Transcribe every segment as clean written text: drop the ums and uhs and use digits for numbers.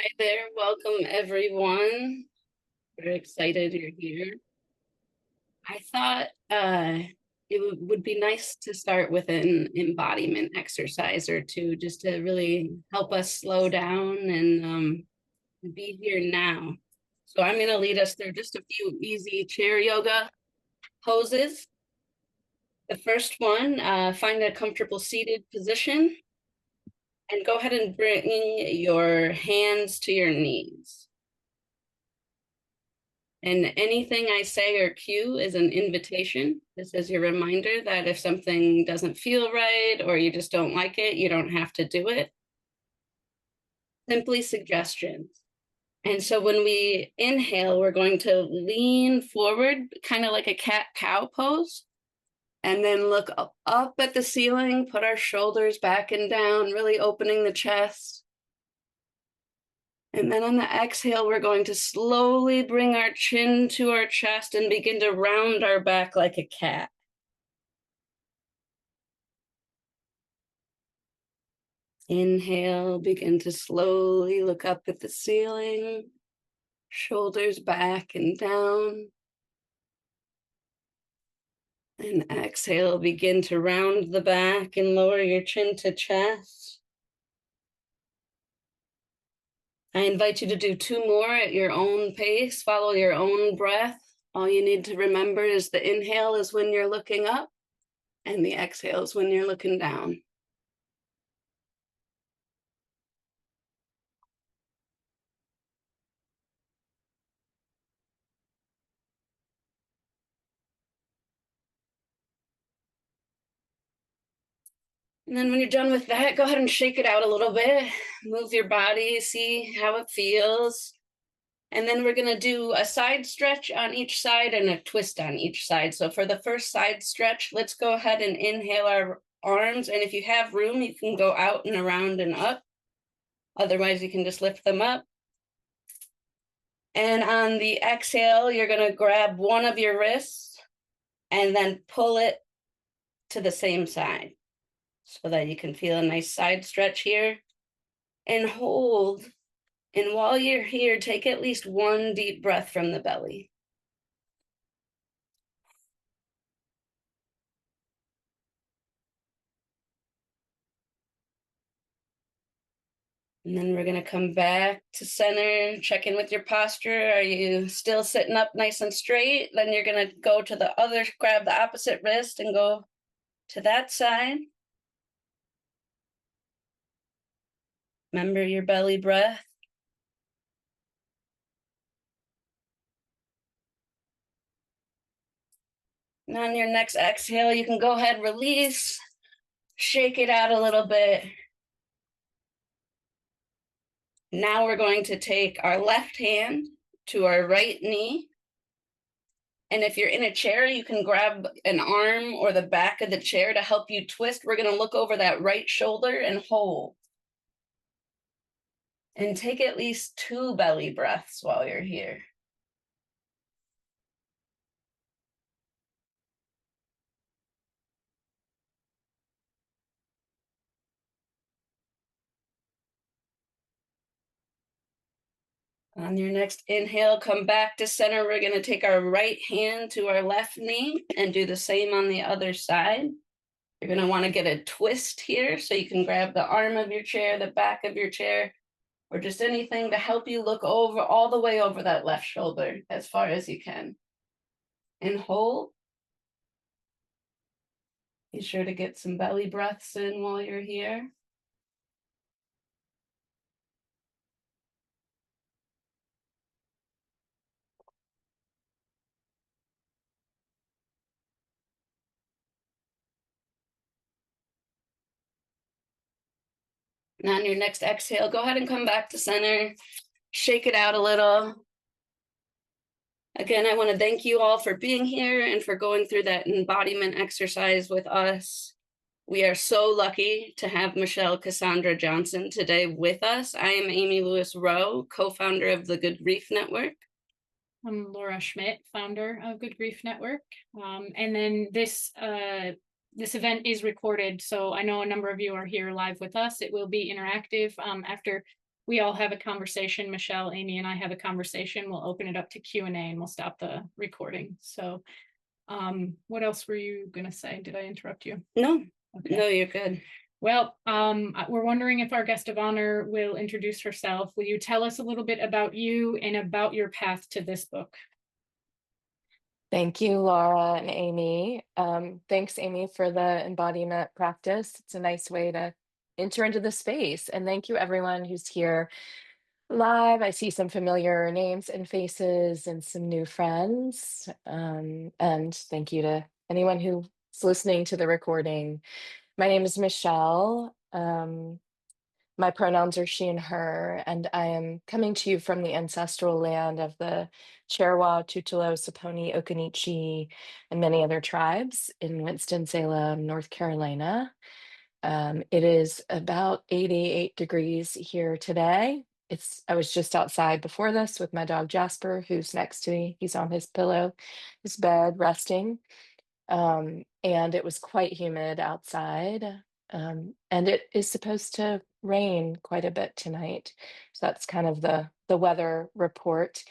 Hi there, welcome everyone. Very excited you're here. I thought it would be nice to start with an embodiment exercise or two just to really help us slow down and be here now. So I'm going to lead us through just a few easy chair yoga poses. The first one, find a comfortable seated position and go ahead and bring your hands to your knees. And anything I say or cue is an invitation. This is your reminder that if something doesn't feel right or you just don't like it, you don't have to do it. Simply suggestions. And so when we inhale, we're going to lean forward, kind of like a cat-cow pose, and then look up at the ceiling, put our shoulders back and down, really opening the chest. And then on the exhale, we're going to slowly bring our chin to our chest and begin to round our back like a cat. Inhale, begin to slowly look up at the ceiling, shoulders back and down. And exhale, begin to round the back and lower your chin to chest. I invite you to do two more at your own pace. Follow your own breath. All you need to remember is the inhale is when you're looking up, and the exhale is when you're looking down. And then when you're done with that, go ahead and shake it out a little bit. Move your body, see how it feels. And then we're going to do a side stretch on each side and a twist on each side. So for the first side stretch, let's go ahead and inhale our arms. And if you have room, you can go out and around and up. Otherwise, you can just lift them up. And on the exhale, you're going to grab one of your wrists and then pull it to the same side so that you can feel a nice side stretch here. And hold. And while you're here, take at least one deep breath from the belly. And then we're going to come back to center, check in with your posture. Are you still sitting up nice and straight? Then you're going to go to the other, grab the opposite wrist and go to that side. Remember your belly breath. And on your next exhale, you can go ahead, release, shake it out a little bit. Now we're going to take our left hand to our right knee. And if you're in a chair, you can grab an arm or the back of the chair to help you twist. We're going to look over that right shoulder and hold. And take at least 2 belly breaths while you're here. On your next inhale, come back to center. We're going to take our right hand to our left knee and do the same on the other side. You're going to want to get a twist here, so you can grab the arm of your chair, the back of your chair, or just anything to help you look over all the way over that left shoulder as far as you can. And hold. Be sure to get some belly breaths in while you're here. And on your next exhale, go ahead and come back to center. Shake it out a little. Again, I want to thank you all for being here and for going through that embodiment exercise with us. We are so lucky to have Michelle Cassandra Johnson today with us. I am Aimee Reau, co-founder of the Good Grief Network. I'm Laura Schmidt, founder of Good Grief Network. And then this event is recorded, so I know a number of you are here live with us. It will be interactive after we all have a conversation. Michelle, Aimee, and I have a conversation. We'll open it up to Q&A and we'll stop the recording. So what else were you going to say? Did I interrupt you? No, Okay. no, you're good. Well, we're wondering if our guest of honor will introduce herself. Will you tell us a little bit about you and about your path to this book? Thank you, Laura and Aimee. Thanks, Aimee, for the embodiment practice. It's a nice way to enter into the space. And thank you, everyone who's here live. I see some familiar names and faces and some new friends. And thank you to anyone who's listening to the recording. My name is Michelle. My pronouns are she and her, and I am coming to you from the ancestral land of the Cherwa, Tutelo, Saponi, Occaneechi, and many other tribes in Winston-Salem, North Carolina. It is about 88 degrees here today. I was just outside before this with my dog Jasper, who's next to me. He's on his pillow, his bed, resting. And it was quite humid outside. And it is supposed to rain quite a bit tonight. So that's kind of the weather report.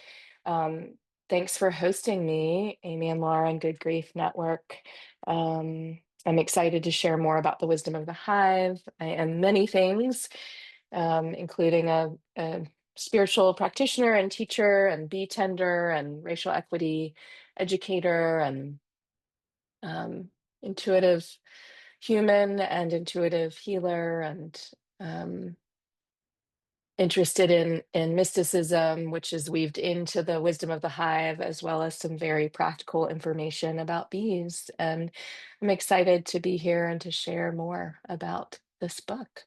Thanks for hosting me, Aimee and Laura and Good Grief Network. I'm excited to share more about the wisdom of the hive. I am many things, including a spiritual practitioner and teacher and bee tender and racial equity educator and intuitive human and intuitive healer, and interested in mysticism, which is weaved into the wisdom of the hive, as well as some very practical information about bees. And I'm excited to be here and to share more about this book.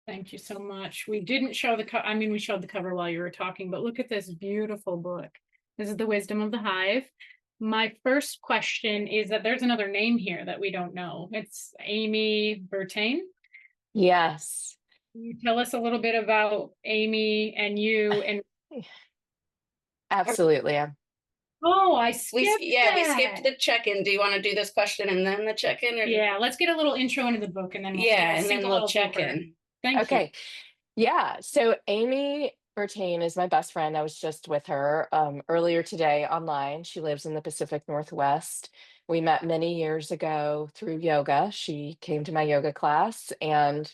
Thank you so much. We didn't show the cover. I mean, we showed the cover while you were talking, but look at this beautiful book. This is The Wisdom of the Hive. My first question is that there's another name here that we don't know. It's Aimee Bertain. Yes. Can you tell us a little bit about Aimee and you? And Absolutely. oh, I skipped we skipped the check-in. Do you want to do this question and then the check-in? Or yeah, let's get a little intro into the book and then we'll check in. Thank you. Yeah, so Aimee Bertain is my best friend. I was just with her earlier today online. She lives in the Pacific Northwest. We met many years ago through yoga. She came to my yoga class, and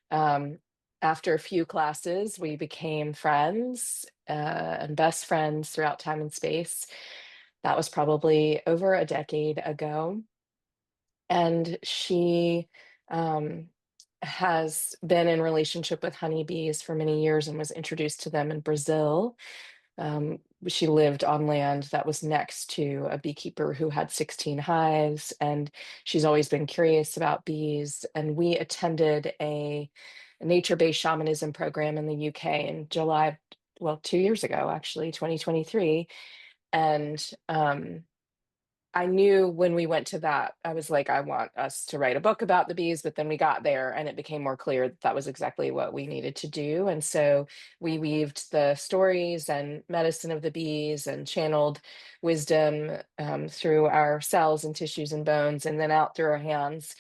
after a few classes, we became friends and best friends throughout time and space. That was probably over a decade ago. And she has been in relationship with honeybees for many years and was introduced to them in Brazil. She lived on land that was next to a beekeeper who had 16 hives, and she's always been curious about bees. And we attended a nature-based shamanism program in the UK in July, well, 2 years ago, actually, 2023. And I knew when we went to that, I was like, I want us to write a book about the bees, but then we got there and it became more clear that that was exactly what we needed to do. And so we weaved the stories and medicine of the bees and channeled wisdom through our cells and tissues and bones, and then out through our hands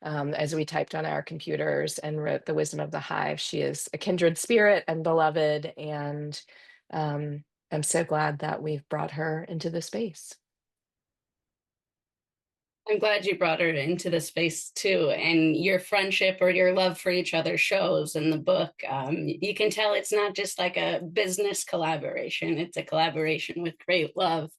as we typed on our computers and wrote the wisdom of the hive. She is a kindred spirit and beloved, and I'm so glad that we've brought her into the space. I'm glad you brought her into the space too, and your friendship or your love for each other shows in the book. You can tell it's not just like a business collaboration, it's a collaboration with great love.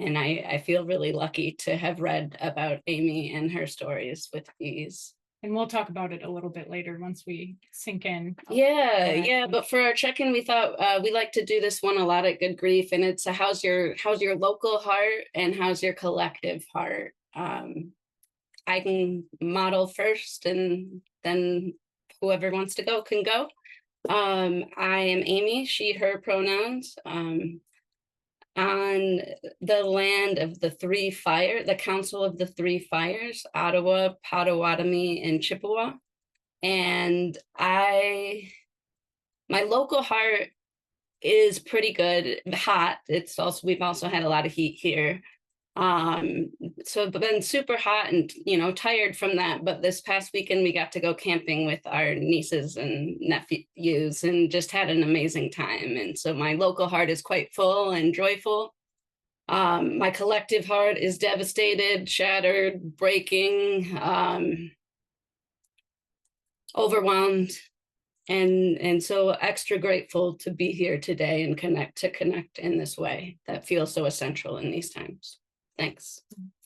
And I feel really lucky to have read about Aimee and her stories with bees. And we'll talk about it a little bit later once we sink in. Yeah. But for our check-in, we thought we like to do this one a lot at Good Grief, and it's a how's your local heart and how's your collective heart. I can model first, and then whoever wants to go can go. I am Aimee, she, her pronouns. On the land of the three fire, the Council of the Three Fires, Ottawa, Potawatomi, and Chippewa. And my local heart is pretty good, hot. We've also had a lot of heat here. So it's been super hot and, you know, tired from that. But this past weekend, we got to go camping with our nieces and nephews and just had an amazing time. And so my local heart is quite full and joyful. My collective heart is devastated, shattered, breaking, overwhelmed, and so extra grateful to be here today and connect in this way that feels so essential in these times. Thanks.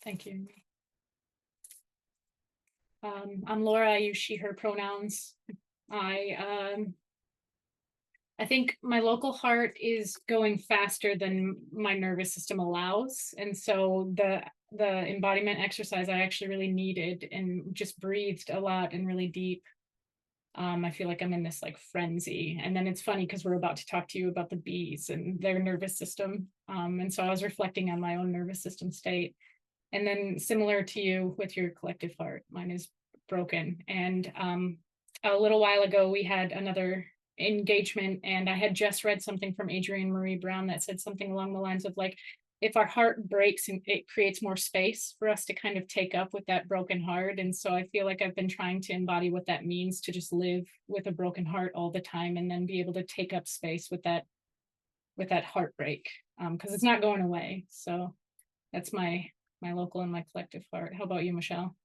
Thank you. I'm Laura. I use she, her pronouns. I think my local heart is going faster than my nervous system allows. And so the embodiment exercise I actually really needed and just breathed a lot and really deep. I feel like I'm in this like frenzy. And then it's funny because we're about to talk to you about the bees and their nervous system. And so I was reflecting on my own nervous system state. And then similar to you with your collective heart, mine is broken. And a little while ago, we had another engagement and I had just read something from Adrienne Marie Brown that said something along the lines of like, if our heart breaks, and it creates more space for us to kind of take up with that broken heart. And so I feel like I've been trying to embody what that means to just live with a broken heart all the time and then be able to take up space with that heartbreak, because it's not going away. So that's my local and my collective heart. How about you, Michelle?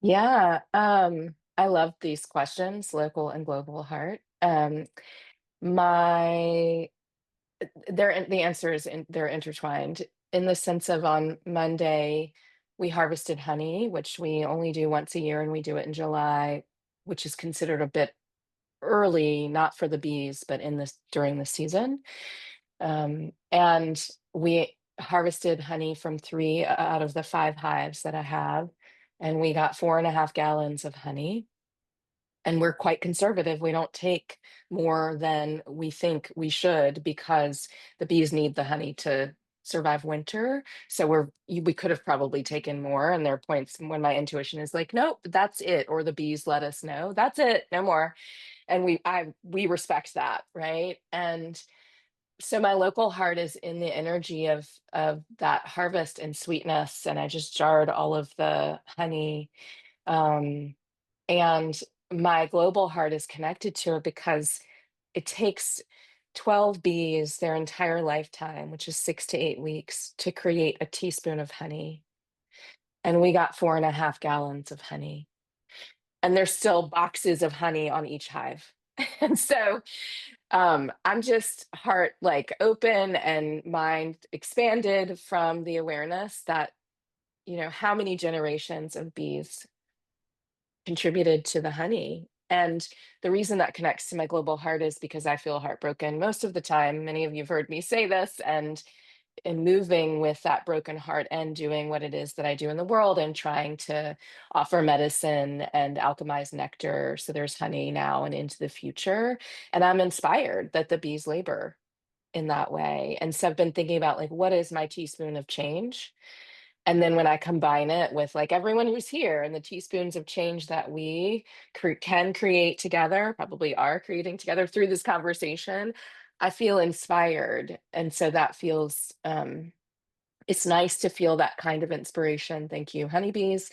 Yeah, I love these questions, local and global heart. My the answer is they're intertwined in the sense of on Monday we harvested honey, which we only do once a year, and we do it in July, which is considered a bit early, not for the bees, but in this during the season. And we harvested honey from 3 out of the 5 hives that I have, and we got 4.5 gallons of honey. And we're quite conservative. We don't take more than we think we should because the bees need the honey to survive winter. So we could have probably taken more. And there are points when my intuition is like, nope, that's it. Or the bees let us know, that's it, no more. And we respect that, right? And so my local heart is in the energy of that harvest and sweetness. And I just jarred all of the honey. Um, and my global heart is connected to it because it takes 12 bees their entire lifetime, which is 6 to 8 weeks, to create a teaspoon of honey. And we got 4.5 gallons of honey. And there's still boxes of honey on each hive. And so I'm just heart like open and mind expanded from the awareness that, how many generations of bees contributed to the honey. And the reason that connects to my global heart is because I feel heartbroken most of the time. Many of you have heard me say this, and in moving with that broken heart and doing what it is that I do in the world and trying to offer medicine and alchemize nectar. So there's honey now and into the future. And I'm inspired that the bees labor in that way. And so I've been thinking about like, what is my teaspoon of change? And then when I combine it with like everyone who's here and the teaspoons of change that we can create together, probably are creating together through this conversation, I feel inspired. And so that feels, it's nice to feel that kind of inspiration. Thank you, honeybees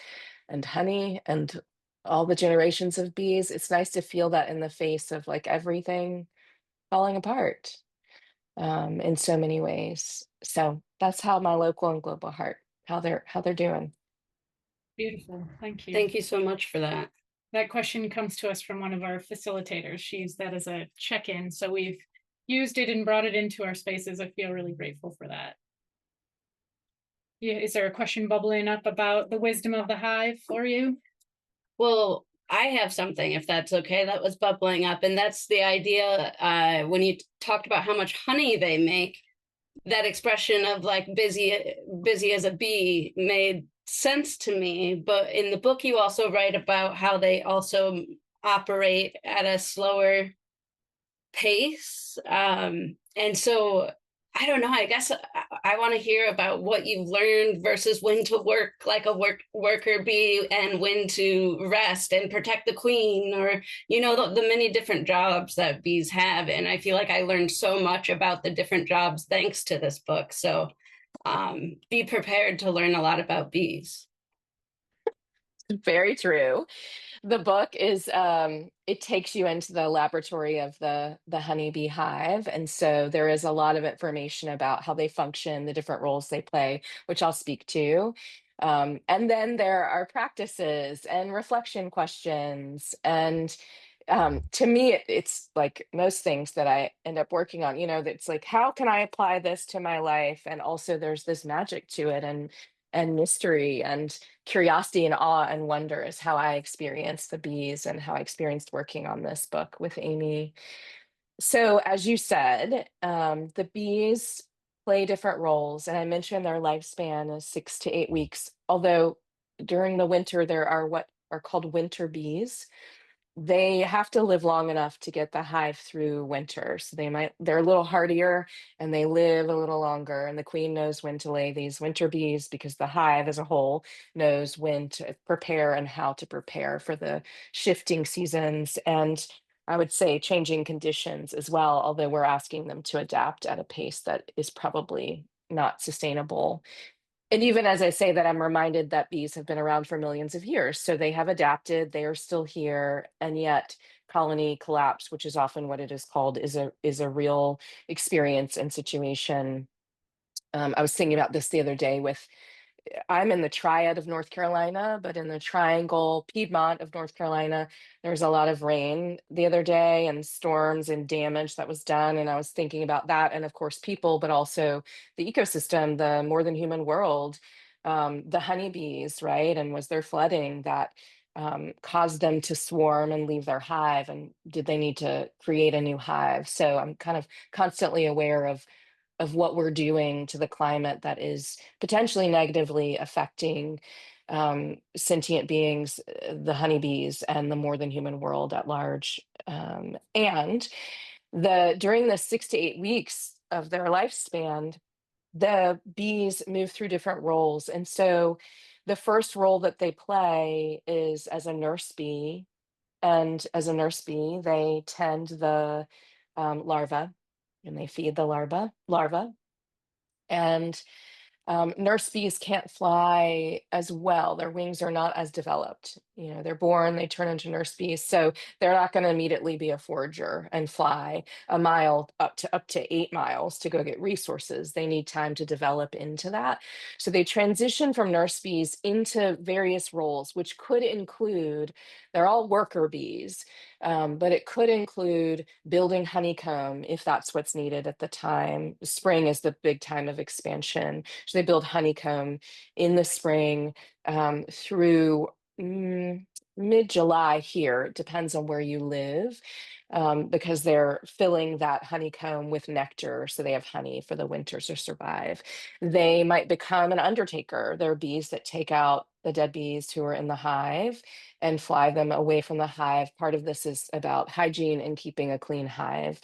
and honey and all the generations of bees. It's nice to feel that in the face of like everything falling apart in so many ways. So that's how my local and global heart, how they're doing. Beautiful. Thank you. Thank you so much for that. That question comes to us from one of our facilitators. She used that as a check-in. So we've used it and brought it into our spaces. I feel really grateful for that. Yeah, is there a question bubbling up about the wisdom of the hive for you? Well, I have something, if that's okay, that was bubbling up, and that's the idea when you talked about how much honey they make, that expression of like busy as a bee made sense to me. But in the book, you also write about how they also operate at a slower pace. And so I don't know, I guess I want to hear about what you've learned versus when to work like a worker bee and when to rest and protect the queen, or, the many different jobs that bees have. And I feel like I learned so much about the different jobs thanks to this book. So be prepared to learn a lot about bees. Very true. The book is it takes you into the laboratory of the honeybee hive, and so there is a lot of information about how they function, the different roles they play, which I'll speak to. And then there are practices and reflection questions. And to me, it's like most things that I end up working on, that's like, how can I apply this to my life? And also there's this magic to it, and mystery and curiosity and awe and wonder is how I experienced the bees and how I experienced working on this book with Aimee. So, as you said, the bees play different roles, and I mentioned their lifespan is 6 to 8 weeks. Although during the winter, there are what are called winter bees. They have to live long enough to get the hive through winter. So they're a little hardier and they live a little longer. And the queen knows when to lay these winter bees because the hive as a whole knows when to prepare and how to prepare for the shifting seasons. And I would say changing conditions as well, although we're asking them to adapt at a pace that is probably not sustainable. And even as I say that, I'm reminded that bees have been around for millions of years. So they have adapted, they are still here, and yet colony collapse, which is often what it is called, is a real experience and situation. I was thinking about this the other day with I'm in the triad of North Carolina, but in the triangle Piedmont of North Carolina, there was a lot of rain the other day and storms and damage that was done. And I was thinking about that. And of course, people, but also the ecosystem, the more than human world, the honeybees, right? And was there flooding that caused them to swarm and leave their hive? And did they need to create a new hive? So I'm kind of constantly aware of what we're doing to the climate that is potentially negatively affecting sentient beings, the honeybees, and the more than human world at large. And during the 6 to 8 weeks of their lifespan, the bees move through different roles. And so the first role that they play is as a nurse bee. And as a nurse bee, they tend the larva and they feed the larva. And nurse bees can't fly as well. Their wings are not as developed. They're born, they turn into nurse bees. So they're not going to immediately be a forager and fly a mile up to 8 miles to go get resources. They need time to develop into that. So they transition from nurse bees into various roles, which could include, they're all worker bees, but it could include building honeycomb if that's what's needed at the time. Spring is the big time of expansion. So they build honeycomb in the spring through mid-July here. It depends on where you live, because they're filling that honeycomb with nectar, so they have honey for the winter to survive. They might become an undertaker. There are bees that take out the dead bees who are in the hive and fly them away from the hive. Part of this is about hygiene and keeping a clean hive.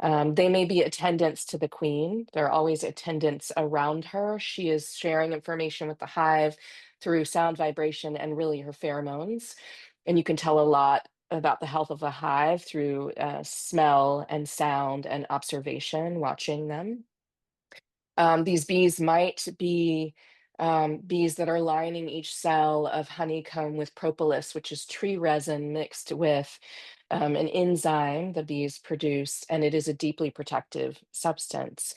They may be attendants to the queen. There are always attendants around her. She is sharing information with the hive through sound, vibration, and really her pheromones. And you can tell a lot about the health of the hive through smell and sound and observation, watching them. These bees might be bees that are lining each cell of honeycomb with propolis, which is tree resin mixed with an enzyme the bees produce, and it is a deeply protective substance.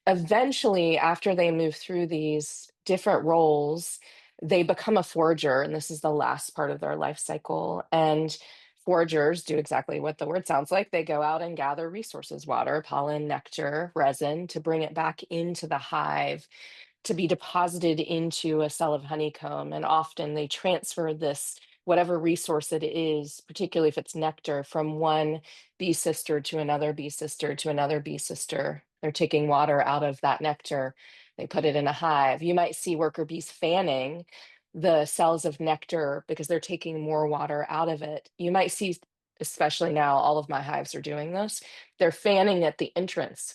Eventually, after they move through these different roles, they become a forager, and this is the last part of their life cycle. And foragers do exactly what the word sounds like. They go out and gather resources, water, pollen, nectar, resin, to bring it back into the hive to be deposited into a cell of honeycomb. And often they transfer this, whatever resource it is, particularly if it's nectar, from one bee sister to another bee sister to another bee sister. They're taking water out of that nectar. They put it in a hive. You might see worker bees fanning the cells of nectar because they're taking more water out of it. You might see, especially now, all of my hives are doing this. They're fanning at the entrance.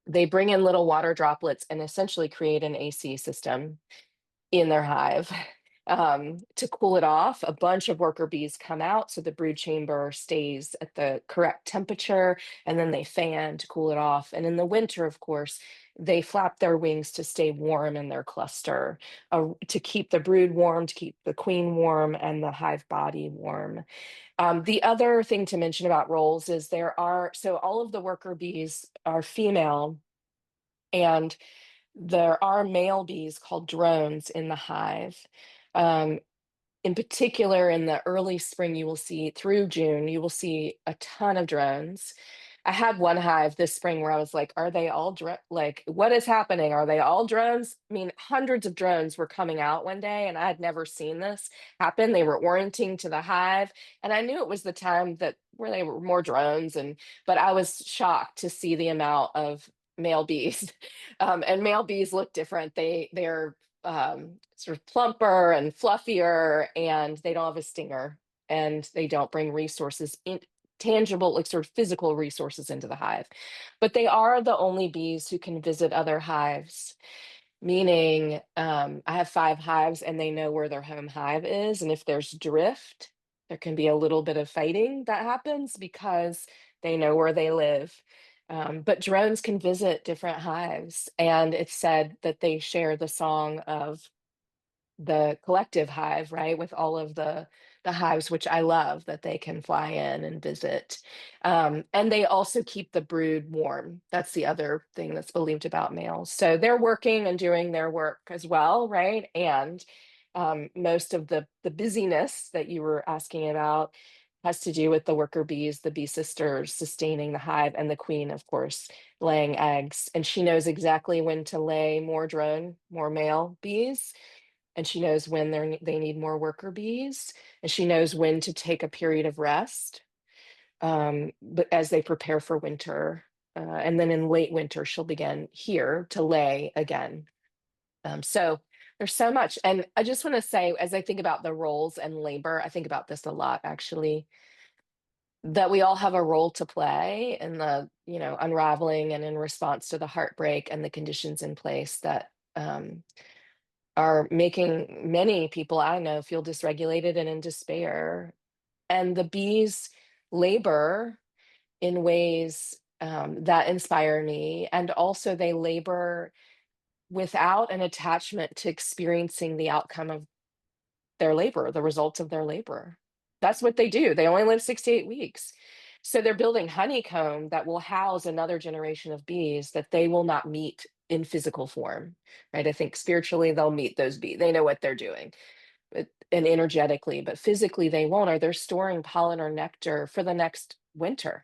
They bring in little water droplets and essentially create an AC system in their hive. to cool it off. A bunch of worker bees come out, so the brood chamber stays at the correct temperature, and then they fan to cool it off. And in the winter, of course, they flap their wings to stay warm in their cluster, to keep the brood warm, to keep the queen warm, and the hive body warm. The other thing to mention about roles is so all of the worker bees are female, and there are male bees called drones in the hive. Um, in particular, in the early spring, you will see through June, you will see a ton of drones. I had one hive this spring where I was like, are they all like, what is happening? Are they all drones? I mean, hundreds of drones were coming out one day, and I had never seen this happen. They were orienting to the hive, and I knew it was the time that where they were more drones, but I was shocked to see the amount of male bees. And male bees look different. They're sort of plumper and fluffier, and they don't have a stinger, and they don't bring resources in, tangible, like sort of physical resources into the hive. But they are the only bees who can visit other hives, meaning I have 5 hives, and they know where their home hive is. And if there's drift, there can be a little bit of fighting that happens because they know where they live. But drones can visit different hives, and it's said that they share the song of the collective hive, right? With all of the hives, which I love that they can fly in and visit. And they also keep the brood warm. That's the other thing that's believed about males. So they're working and doing their work as well, right? And most of the busyness that you were asking about has to do with the worker bees, the bee sisters sustaining the hive, and the queen, of course, laying eggs. And she knows exactly when to lay more male bees, and she knows when they need more worker bees, and she knows when to take a period of rest, but as they prepare for winter. And then in late winter, she'll begin here to lay again. So there's so much. And I just want to say, as I think about the roles and labor, I think about this a lot, actually, that we all have a role to play in the, unraveling and in response to the heartbreak and the conditions in place that are making many people I know feel dysregulated and in despair. And the bees labor in ways that inspire me. And also, they labor without an attachment to experiencing the outcome of their labor, the results of their labor. That's what they do. They only live 6 to 8 weeks. So they're building honeycomb that will house another generation of bees that they will not meet in physical form, right? I think spiritually they'll meet those bees. They know what they're doing, and energetically, but physically they won't, or they're storing pollen or nectar for the next winter.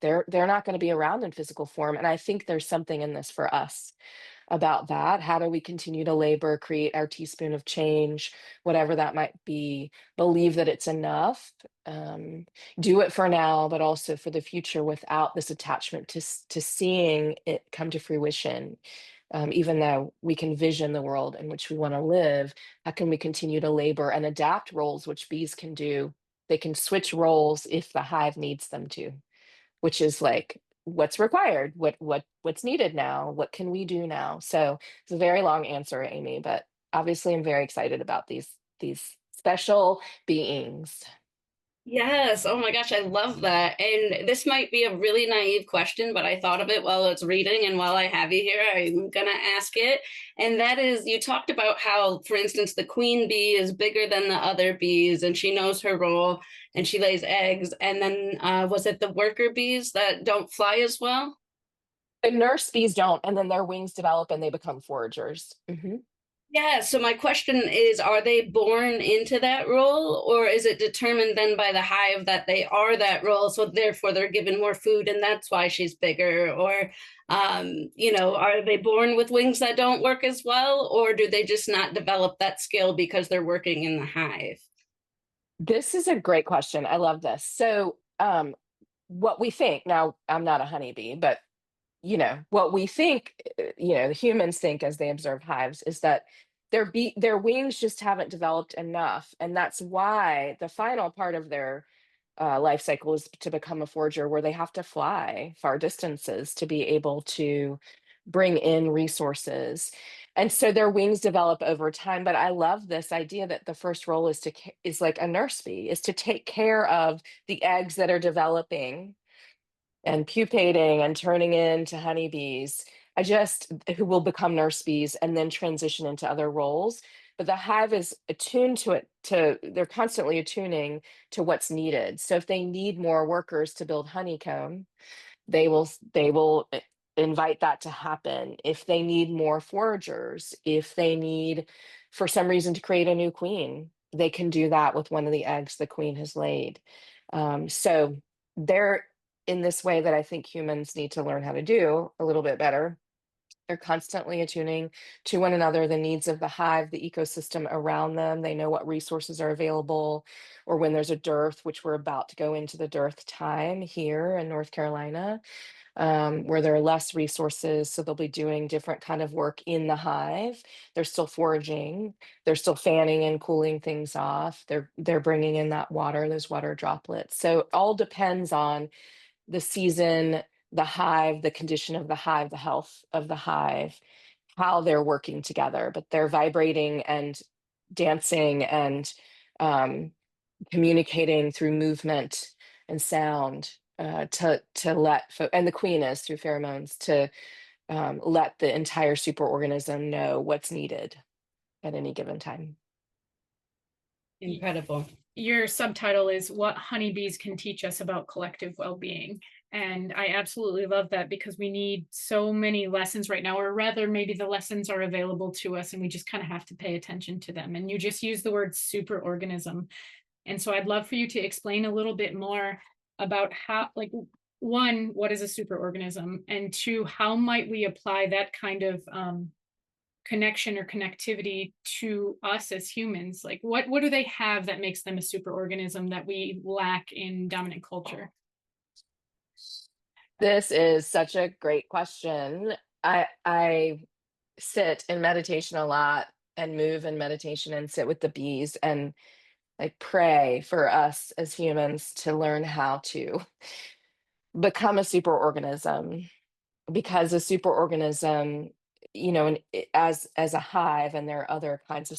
They're not going to be around in physical form. And I think there's something in this for us about that. How do we continue to labor, create our teaspoon of change, whatever that might be, believe that it's enough, do it for now, but also for the future without this attachment to seeing it come to fruition. Even though we can vision the world in which we want to live, how can we continue to labor and adapt roles, which bees can do? They can switch roles if the hive needs them to, which is like what's required, what's needed now, what can we do now? So it's a very long answer, Aimee, but obviously I'm very excited about these special beings. Yes. Oh my gosh, I love that. And this might be a really naive question, but I thought of it while it's reading, and while I have you here, I'm gonna ask it. And that is, you talked about how, for instance, the queen bee is bigger than the other bees, and she knows her role, and she lays eggs. And then was it the worker bees that don't fly as well? The nurse bees don't, and then their wings develop and they become foragers. Mhm. Yeah, so my question is, are they born into that role, or is it determined then by the hive that they are that role, so therefore they're given more food and that's why she's bigger? Or, are they born with wings that don't work as well, or do they just not develop that skill because they're working in the hive? This is a great question. I love this. So, what we think now, I'm not a honeybee, but what we think, the humans think as they observe hives is that their wings just haven't developed enough, and that's why the final part of their life cycle is to become a forager, where they have to fly far distances to be able to bring in resources. And so their wings develop over time. But I love this idea that the first role is like a nurse bee, is to take care of the eggs that are developing and pupating and turning into honeybees. Who will become nurse bees and then transition into other roles. But the hive is attuned to it, they're constantly attuning to what's needed. So if they need more workers to build honeycomb, they will invite that to happen. If they need more foragers, if they need for some reason to create a new queen, they can do that with one of the eggs the queen has laid. So they're in this way that I think humans need to learn how to do a little bit better. They're constantly attuning to one another, the needs of the hive, the ecosystem around them. They know what resources are available, or when there's a dearth, which we're about to go into the dearth time here in North Carolina, where there are less resources. So they'll be doing different kind of work in the hive. They're still foraging. They're still fanning and cooling things off. They're bringing in that water, those water droplets. So it all depends on the season, the hive, the condition of the hive, the health of the hive, how they're working together, but they're vibrating and dancing and communicating through movement and sound, to and the queen is through pheromones to let the entire superorganism know what's needed at any given time. Incredible. Your subtitle is What Honeybees Can Teach Us About Collective Well-Being. And I absolutely love that, because we need so many lessons right now, or rather maybe the lessons are available to us and we just kind of have to pay attention to them. And you just used the word superorganism. And so I'd love for you to explain a little bit more about how, like, one, what is a superorganism? And two, how might we apply that kind of connection or connectivity to us as humans? Like, what do they have that makes them a superorganism that we lack in dominant culture? This is such a great question. I sit in meditation a lot and move in meditation and sit with the bees and like pray for us as humans to learn how to become a superorganism, because a superorganism, as a hive, and there are other kinds of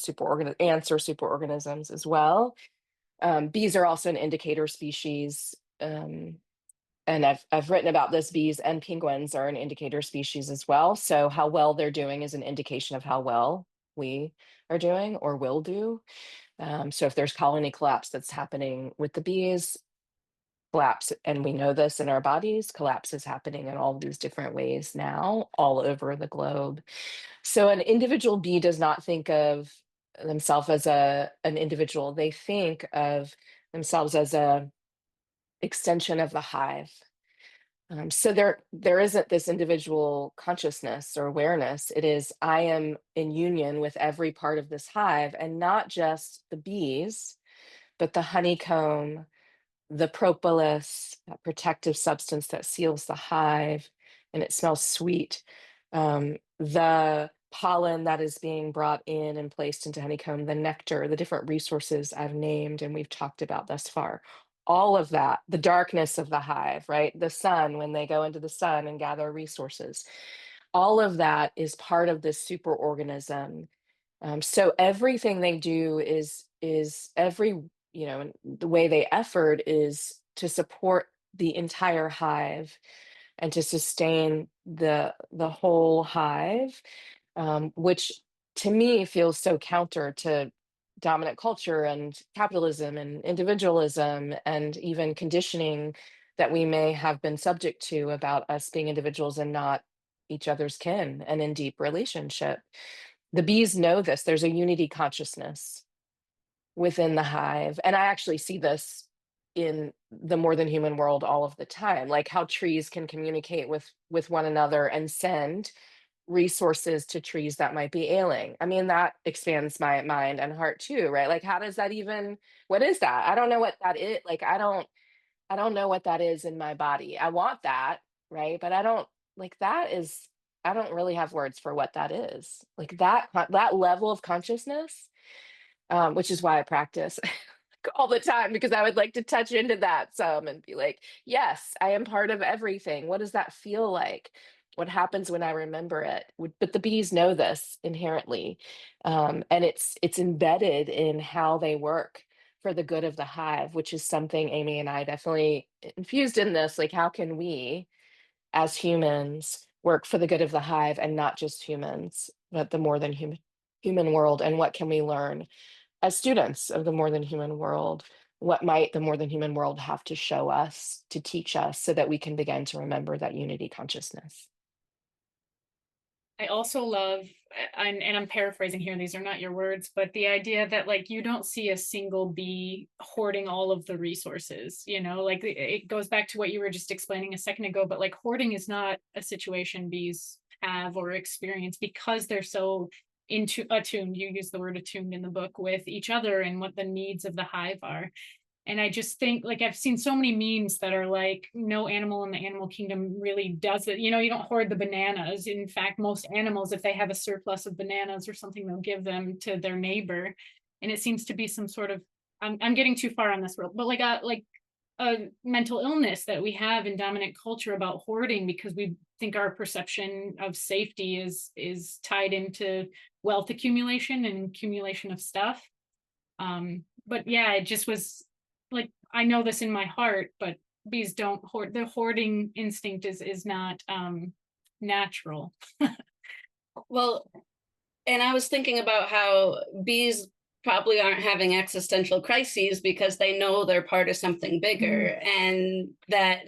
ants are superorganisms as well. Bees are also an indicator species. And I've written about this. Bees and penguins are an indicator species as well. So how well they're doing is an indication of how well we are doing or will do. So if there's colony collapse that's happening with the bees, collapse, and we know this in our bodies, collapse is happening in all these different ways now, all over the globe. So an individual bee does not think of themselves as an individual. They think of themselves as a extension of the hive. So there isn't this individual consciousness or awareness. It is, I am in union with every part of this hive, and not just the bees, but the honeycomb, the propolis, that protective substance that seals the hive, and it smells sweet. The pollen that is being brought in and placed into honeycomb, the nectar, the different resources I've named and we've talked about thus far. All of that, the darkness of the hive, right? The sun, when they go into the sun and gather resources, all of that is part of this superorganism. So everything they do is every, the way they effort is to support the entire hive and to sustain the whole hive, which to me feels so counter to dominant culture and capitalism and individualism and even conditioning that we may have been subject to about us being individuals and not each other's kin and in deep relationship. The bees know this. There's a unity consciousness within the hive. And I actually see this in the more than human world all of the time, like how trees can communicate with one another and send resources to trees that might be ailing. I mean, that expands my mind and heart too, right? Like, how does that even, what is that? I don't know what that is. Like, I don't know what that is in my body. I want that, right? But I don't, like, that is, I don't really have words for what that is. Like that level of consciousness, which is why I practice all the time, because I would like to touch into that some and be like, yes, I am part of everything. What does that feel like? What happens when I remember it? But the bees know this inherently, and it's embedded in how they work for the good of the hive, which is something Aimee and I definitely infused in this. Like, how can we, as humans, work for the good of the hive, and not just humans, but the more than human world? And what can we learn as students of the more than human world? What might the more than human world have to show us, to teach us, so that we can begin to remember that unity consciousness? I also love, and I'm paraphrasing here, these are not your words, but the idea that like you don't see a single bee hoarding all of the resources, you know, like it goes back to what you were just explaining a second ago, but like hoarding is not a situation bees have or experience because they're so into attuned, you use the word attuned in the book, with each other and what the needs of the hive are. And I just think, like, I've seen so many memes that are like, no animal in the animal kingdom really does it. You know, you don't hoard the bananas. In fact, most animals, if they have a surplus of bananas or something, they'll give them to their neighbor. And it seems to be some sort of, I'm getting too far on this world, but like a mental illness that we have in dominant culture about hoarding, because we think our perception of safety is tied into wealth accumulation and accumulation of stuff. But yeah, it just was like, I know this in my heart, but bees don't hoard. The hoarding instinct is not natural. Well, and I was thinking about how bees probably aren't having existential crises because they know they're part of something bigger, and that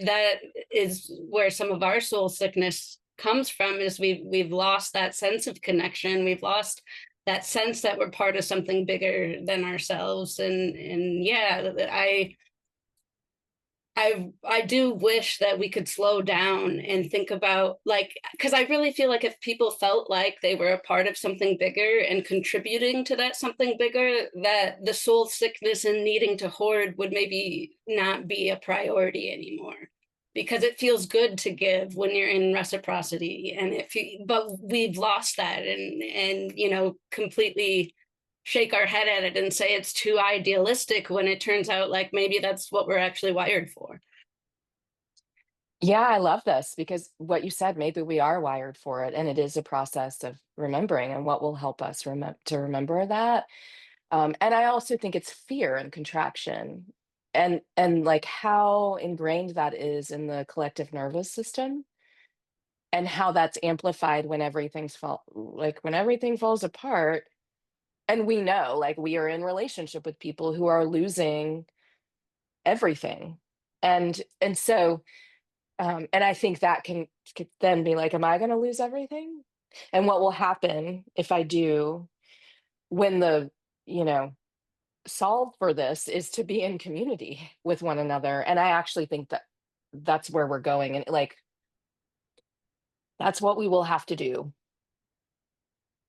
is where some of our soul sickness comes from, is we've lost that sense of connection. We've lost that sense that we're part of something bigger than ourselves. And yeah, I do wish that we could slow down and think about, like, because I really feel like if people felt like they were a part of something bigger and contributing to that something bigger, that the soul sickness and needing to hoard would maybe not be a priority anymore. Because it feels good to give when you're in reciprocity, and but we've lost that, and completely shake our head at it and say it's too idealistic, when it turns out like maybe that's what we're actually wired for. Yeah, I love this, because what you said, maybe we are wired for it, and it is a process of remembering, and what will help us to remember that. And I also think it's fear and contraction, and like how ingrained that is in the collective nervous system, and how that's amplified when when everything falls apart. And we know, like, we are in relationship with people who are losing everything. And so and I think that can then be like, am I going to lose everything? And what will happen if I do, when the, you know, solve for this is to be in community with one another? And I actually think that that's where we're going. And like, that's what we will have to do.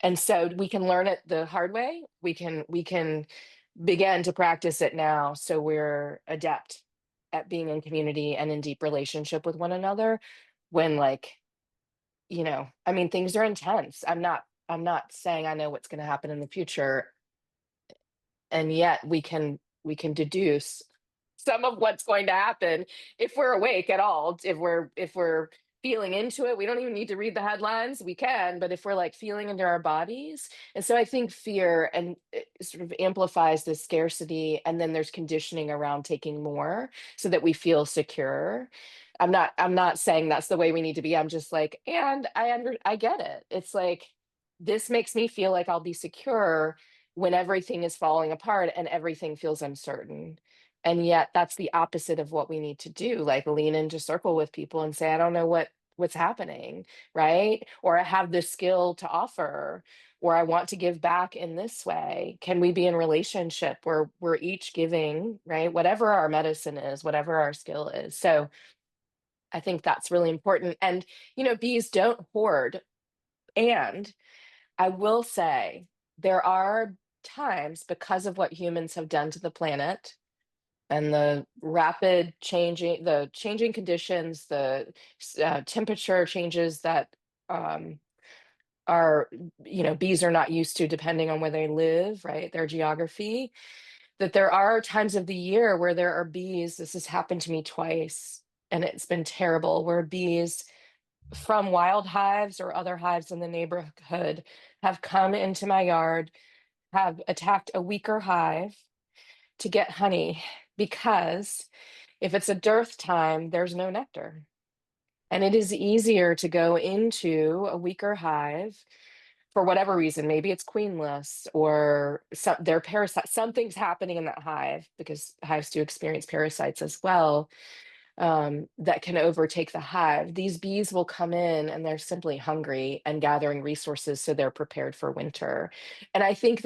And so we can learn it the hard way. We can begin to practice it now, so we're adept at being in community and in deep relationship with one another, when, like, I mean, things are intense. I'm not saying I know what's going to happen in the future, and yet we can deduce some of what's going to happen if we're awake at all. If we're feeling into it, we don't even need to read the headlines. We can, but if we're like feeling into our bodies. And so I think fear and it sort of amplifies this scarcity, and then there's conditioning around taking more so that we feel secure. I'm not saying that's the way we need to be. I'm just like, and I get it. It's like, this makes me feel like I'll be secure when everything is falling apart and everything feels uncertain. And yet that's the opposite of what we need to do, like lean into circle with people and say, I don't know what's happening, right? Or I have this skill to offer, or I want to give back in this way. Can we be in relationship where we're each giving, right? Whatever our medicine is, whatever our skill is. So I think that's really important. And bees don't hoard. And I will say, there are times, because of what humans have done to the planet, and the changing conditions, the temperature changes that um, are, bees are not used to, depending on where they live, right? Their geography, that there are times of the year where there are bees. This has happened to me twice, and it's been terrible, where bees from wild hives or other hives in the neighborhood have come into my yard, have attacked a weaker hive to get honey, because if it's a dearth time, there's no nectar. And it is easier to go into a weaker hive for whatever reason. Maybe it's queenless, or their parasite, something's happening in that hive, because hives do experience parasites as well, that can overtake the hive. These bees will come in and they're simply hungry and gathering resources, so they're prepared for winter. And I think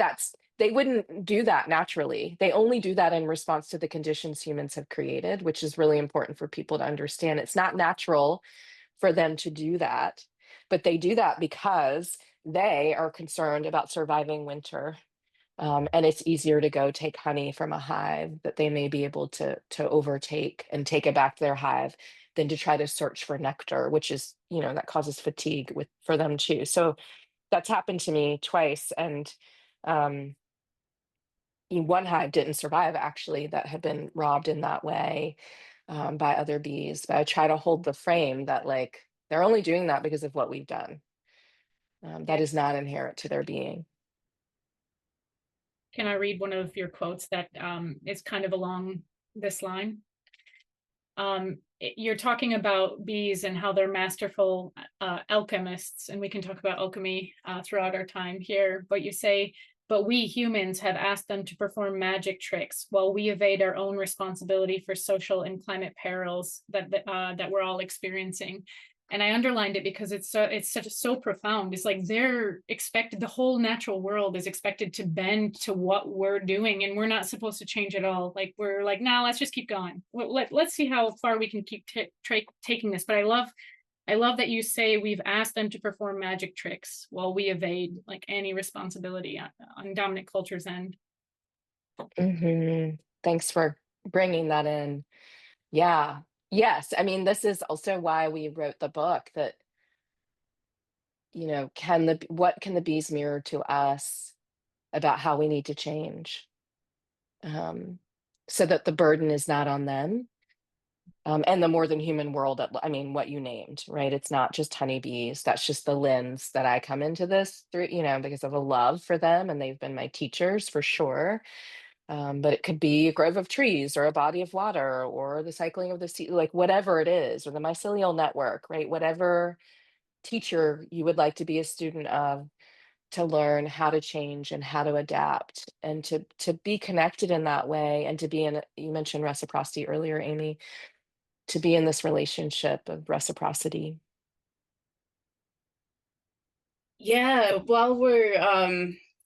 they wouldn't do that naturally. They only do that in response to the conditions humans have created, which is really important for people to understand. It's not natural for them to do that, but they do that because they are concerned about surviving winter. And it's easier to go take honey from a hive that they may be able to overtake and take it back to their hive, than to try to search for nectar, which is, that causes fatigue for them too. So that's happened to me twice. And um, one hive didn't survive, actually, that had been robbed in that way, by other bees. But I try to hold the frame that, like, they're only doing that because of what we've done. That is not inherent to their being. Can I read one of your quotes that is kind of along this line? You're talking about bees and how they're masterful alchemists, and we can talk about alchemy throughout our time here, but you say, but we humans have asked them to perform magic tricks while we evade our own responsibility for social and climate perils that we're all experiencing. And I underlined it because it's so profound. It's like they're expected, the whole natural world is expected to bend to what we're doing, and we're not supposed to change at all. Like, we're like, nah, let's just keep going. Let's see how far we can keep taking this. But I love that you say we've asked them to perform magic tricks while we evade like any responsibility on dominant culture's end. Thanks for bringing that in. Yeah. Yes. I mean, this is also why we wrote the book, that, what can the bees mirror to us about how we need to change, so that the burden is not on them. And the more than human world, I mean, what you named, right? It's not just honeybees. That's just the lens that I come into this through, because of a love for them, and they've been my teachers for sure. But it could be a grove of trees, or a body of water, or the cycling of the sea, like whatever it is, or the mycelial network, right? Whatever teacher you would like to be a student of, to learn how to change and how to adapt, and to be connected in that way, and to be in, you mentioned reciprocity earlier, Aimee, to be in this relationship of reciprocity. Yeah, while we're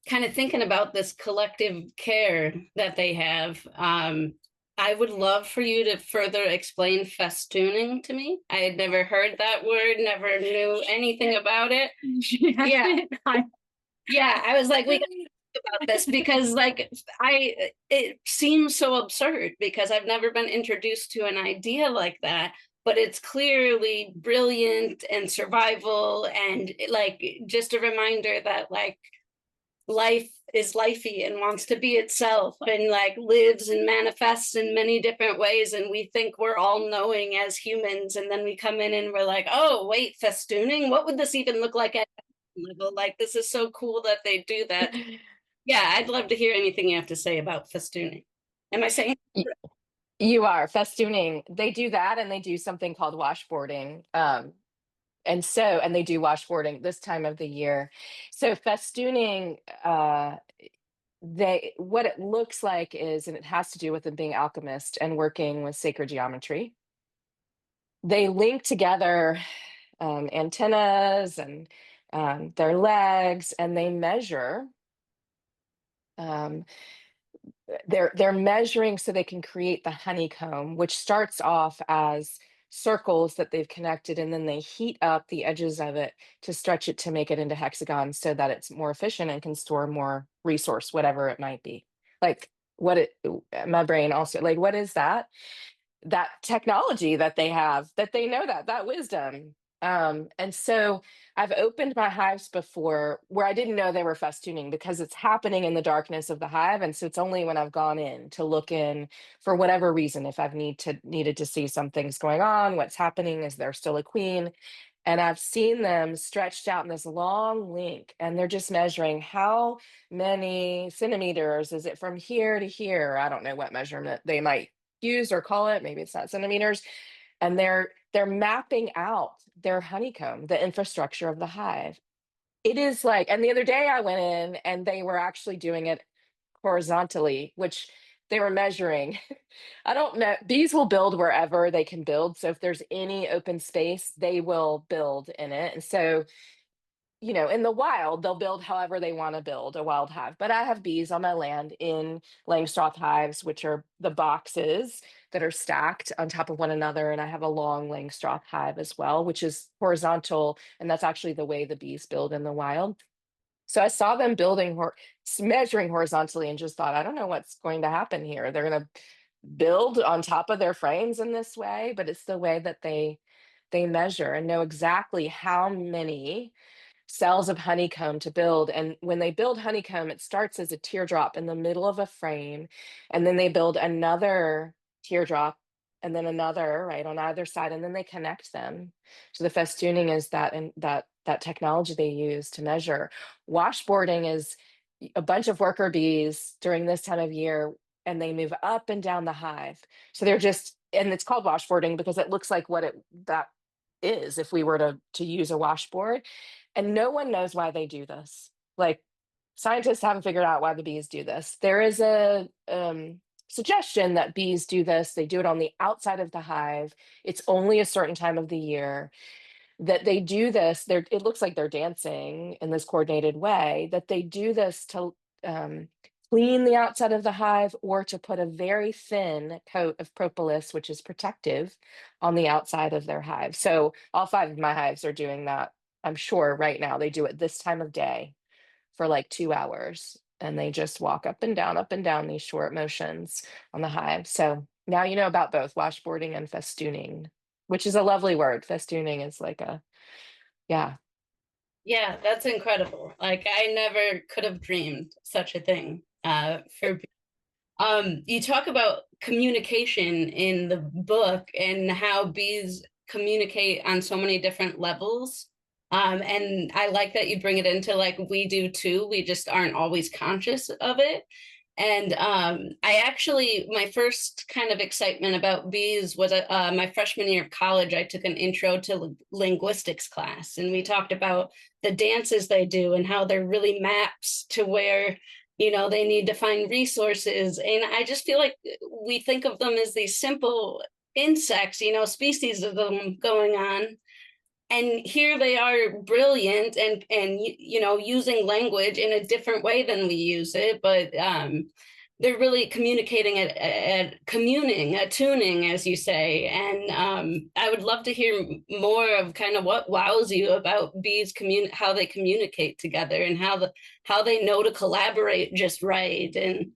kind of thinking about this collective care that they have, I would love for you to further explain festooning to me. I had never heard that word, never knew anything about it. Yeah. Yeah, I was like, we gotta talk about this, because like it seems so absurd, because I've never been introduced to an idea like that, but it's clearly brilliant and survival, and like just a reminder that like life is lifey and wants to be itself, and like lives and manifests in many different ways, and we think we're all knowing as humans, and then we come in and we're like, oh wait, festooning, what would this even look like at level? Like, this is so cool that they do that. Yeah, I'd love to hear anything you have to say about festooning. Am I saying? You are festooning. They do that, and they do something called washboarding. And they do washboarding this time of the year. So festooning, what it looks like is, and it has to do with them being alchemist and working with sacred geometry. They link together antennas and their legs, and they measure. They're measuring so they can create the honeycomb, which starts off as circles that they've connected, and then they heat up the edges of it to stretch it to make it into hexagons, so that it's more efficient and can store more resource, whatever it might be. Like, my brain also, like, what is that technology that they have, that they know that wisdom. And so I've opened my hives before where I didn't know they were festooning, because it's happening in the darkness of the hive. And so it's only when I've gone in to look in for whatever reason, if I've needed to see something's going on, what's happening, is there still a queen. And I've seen them stretched out in this long link, and they're just measuring how many centimeters is it from here to here. I don't know what measurement they might use or call it. Maybe it's not centimeters. And they're mapping out their honeycomb, the infrastructure of the hive. It is like, and the other day I went in and they were actually doing it horizontally, which they were measuring. I don't know. Bees will build wherever they can build. So if there's any open space, they will build in it. And so, you know, in the wild, they'll build however they want to build a wild hive. But I have bees on my land in Langstroth hives, which are the boxes that are stacked on top of one another. And I have a long Langstroth hive as well, which is horizontal. And that's actually the way the bees build in the wild. So I saw them measuring horizontally and just thought, I don't know what's going to happen here. They're going to build on top of their frames in this way, but it's the way that they measure and know exactly how many cells of honeycomb to build. And when they build honeycomb, it starts as a teardrop in the middle of a frame, and then they build another teardrop and then another right on either side, and then they connect them. So the festooning is that, and that technology they use to measure. Washboarding is a bunch of worker bees during this time of year, and they move up and down the hive. So they're just, and it's called washboarding because it looks like what that is if we were to use a washboard. And no one knows why they do this. Like, scientists haven't figured out why the bees do this. There is a suggestion that bees do this. They do it on the outside of the hive. It's only a certain time of the year that they do this. It looks like they're dancing in this coordinated way, that they do this to clean the outside of the hive, or to put a very thin coat of propolis, which is protective, on the outside of their hive. So all 5 of my hives are doing that. I'm sure right now they do it this time of day for like 2 hours, and they just walk up and down these short motions on the hive. So now you know about both washboarding and festooning, which is a lovely word. Festooning is like yeah. Yeah, that's incredible. Like I never could have dreamed such a thing. For you talk about communication in the book and how bees communicate on so many different levels. And I like that you bring it into like we do too. We just aren't always conscious of it. And I actually, my first kind of excitement about bees was my freshman year of college. I took an intro to linguistics class, and we talked about the dances they do and how they're really maps to where, you know, they need to find resources. And I just feel like we think of them as these simple insects, you know, species of them going on, and here they are brilliant and you know, using language in a different way than we use it, but they're really communicating at communing, attuning, as you say. And I would love to hear more of kind of what wows you about bees, how they communicate together, and how they know to collaborate just right, and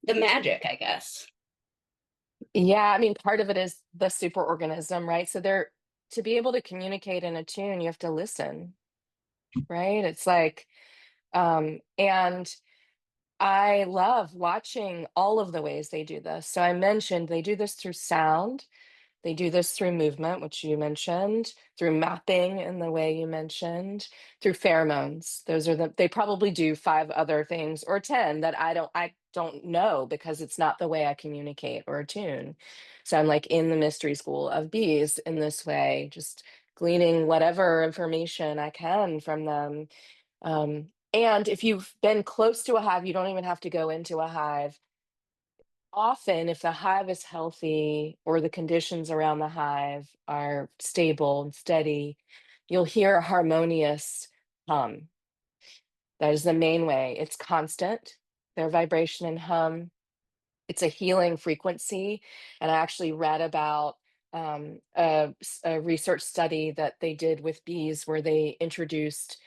the magic, I guess. Yeah, I mean, part of it is the superorganism, right? So they're to be able to communicate and attune, you have to listen, right? It's like, and I love watching all of the ways they do this. So I mentioned they do this through sound. They do this through movement, which you mentioned, through mapping in the way you mentioned, through pheromones. Those are they probably do 5 other things or 10 that I don't know because it's not the way I communicate or attune. So I'm like in the mystery school of bees in this way, just gleaning whatever information I can from them. And if you've been close to a hive, you don't even have to go into a hive. Often, if the hive is healthy or the conditions around the hive are stable and steady, you'll hear a harmonious hum. That is the main way. It's constant, their vibration and hum. It's a healing frequency. And I actually read about a research study that they did with bees where they introduced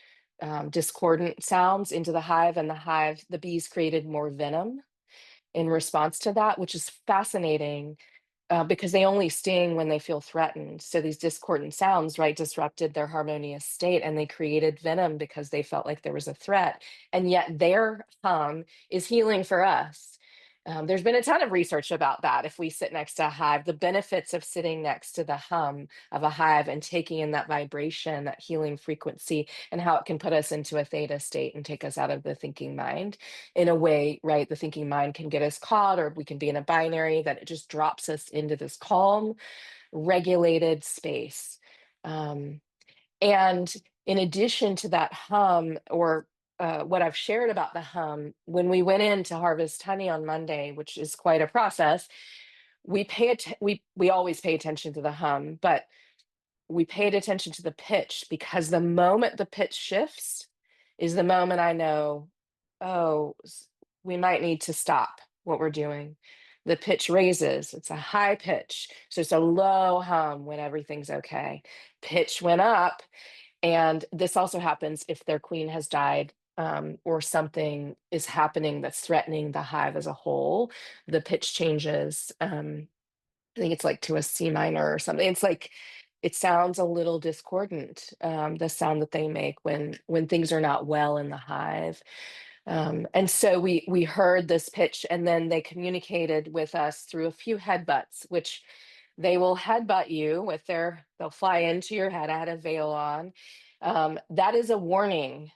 discordant sounds into the hive, and the bees created more venom in response to that, which is fascinating because they only sting when they feel threatened. So these discordant sounds, right, disrupted their harmonious state, and they created venom because they felt like there was a threat. And yet their hum is healing for us. There's been a ton of research about that. If we sit next to a hive, the benefits of sitting next to the hum of a hive and taking in that vibration, that healing frequency, and how it can put us into a theta state and take us out of the thinking mind in a way, right? The thinking mind can get us caught, or we can be in a binary that it just drops us into this calm, regulated space. And in addition to that hum, or what I've shared about the hum, when we went in to harvest honey on Monday, which is quite a process, we always pay attention to the hum, but we paid attention to the pitch, because the moment the pitch shifts is the moment I know, oh, we might need to stop what we're doing. The pitch raises, it's a high pitch. So it's a low hum when everything's okay. Pitch went up. And this also happens if their queen has died, or something is happening that's threatening the hive as a whole. The pitch changes. I think it's like to a C minor or something. It's like it sounds a little discordant, the sound that they make when things are not well in the hive. And so we heard this pitch, and then they communicated with us through a few headbutts, which they will headbutt you with they'll fly into your head. I had a veil on. That is a warning.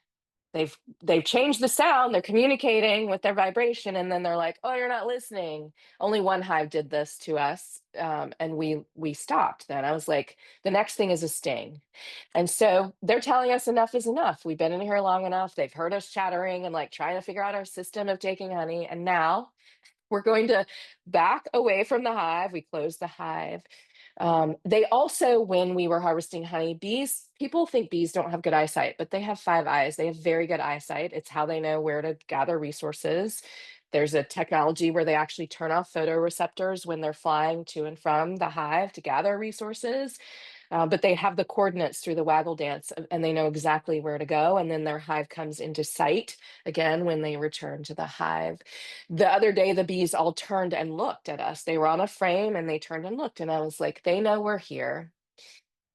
They've changed the sound. They're communicating with their vibration, and then they're like, "Oh, you're not listening." Only one hive did this to us, and we stopped. Then I was like, "The next thing is a sting," and so they're telling us enough is enough. We've been in here long enough. They've heard us chattering and like trying to figure out our system of taking honey, and now we're going to back away from the hive. We close the hive. They also, when we were harvesting honey, people think bees don't have good eyesight, but they have 5 eyes. They have very good eyesight. It's how they know where to gather resources. There's a technology where they actually turn off photoreceptors when they're flying to and from the hive to gather resources. But they have the coordinates through the waggle dance, and they know exactly where to go. And then their hive comes into sight again when they return to the hive. The other day, the bees all turned and looked at us. They were on a frame and they turned and looked. And I was like, they know we're here.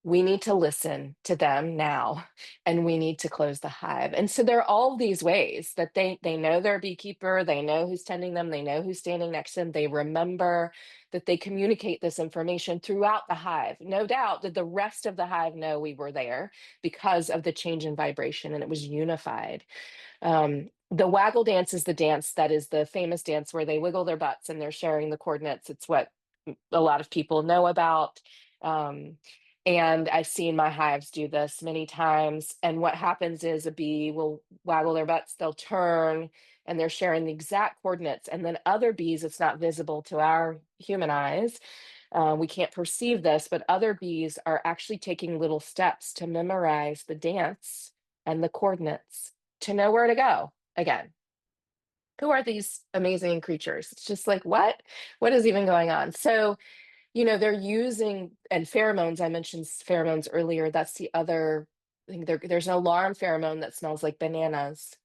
We need to listen to them now, and we need to close the hive. And so there are all these ways that they know their beekeeper, they know who's tending them, they know who's standing next to them, they remember that they communicate this information throughout the hive. No doubt that the rest of the hive know we were there because of the change in vibration, and it was unified. The waggle dance is the dance that is the famous dance where they wiggle their butts and they're sharing the coordinates. It's what a lot of people know about. And I've seen my hives do this many times. And what happens is a bee will waggle their butts, they'll turn, and they're sharing the exact coordinates. And then other bees, it's not visible to our human eyes. We can't perceive this, but other bees are actually taking little steps to memorize the dance and the coordinates to know where to go again. Who are these amazing creatures? It's just like, what? What is even going on? So, they're using, and pheromones, I mentioned pheromones earlier. That's the other thing. There's an alarm pheromone that smells like bananas.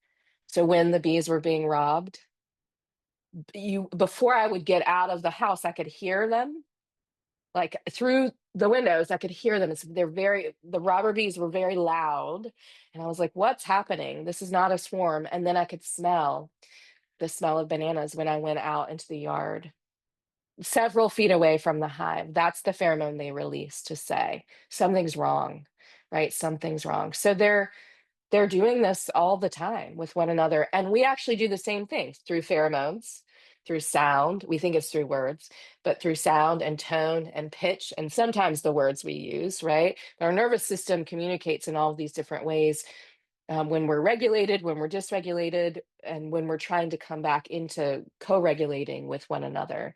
So when the bees were being robbed, before I would get out of the house, I could hear them. Like through the windows, I could hear them. The robber bees were very loud. And I was like, what's happening? This is not a swarm. And then I could smell the smell of bananas when I went out into the yard, several feet away from the hive. That's the pheromone they release to say something's wrong, right? Something's wrong. So they're doing this all the time with one another. And we actually do the same thing through pheromones, through sound. We think it's through words, but through sound and tone and pitch, and sometimes the words we use, right? Our nervous system communicates in all of these different ways, when we're regulated, when we're dysregulated, and when we're trying to come back into co-regulating with one another.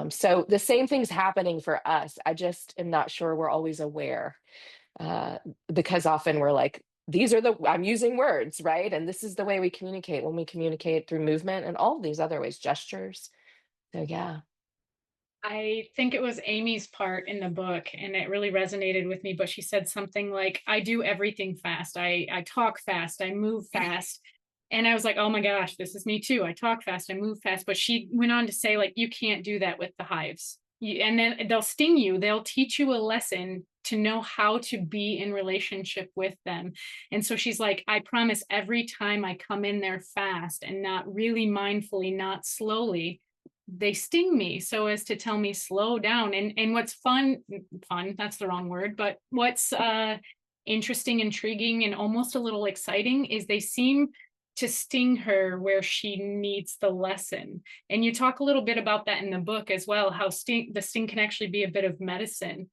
So the same thing's happening for us. I just am not sure we're always aware, because often we're like, I'm using words, right? And this is the way we communicate when we communicate through movement and all of these other ways, gestures. So yeah. I think it was Aimee's part in the book, and it really resonated with me. But she said something like, I do everything fast. I talk fast. I move fast. And I was like, oh my gosh, this is me too. I talk fast. I move fast. But she went on to say, like, you can't do that with the hives. And then they'll sting you. They'll teach you a lesson to know how to be in relationship with them. And so she's like, I promise every time I come in there fast and not really mindfully, not slowly, they sting me so as to tell me slow down. And what's fun, that's the wrong word, but what's interesting, intriguing, and almost a little exciting is they seem to sting her where she needs the lesson. And you talk a little bit about that in the book as well, how the sting can actually be a bit of medicine.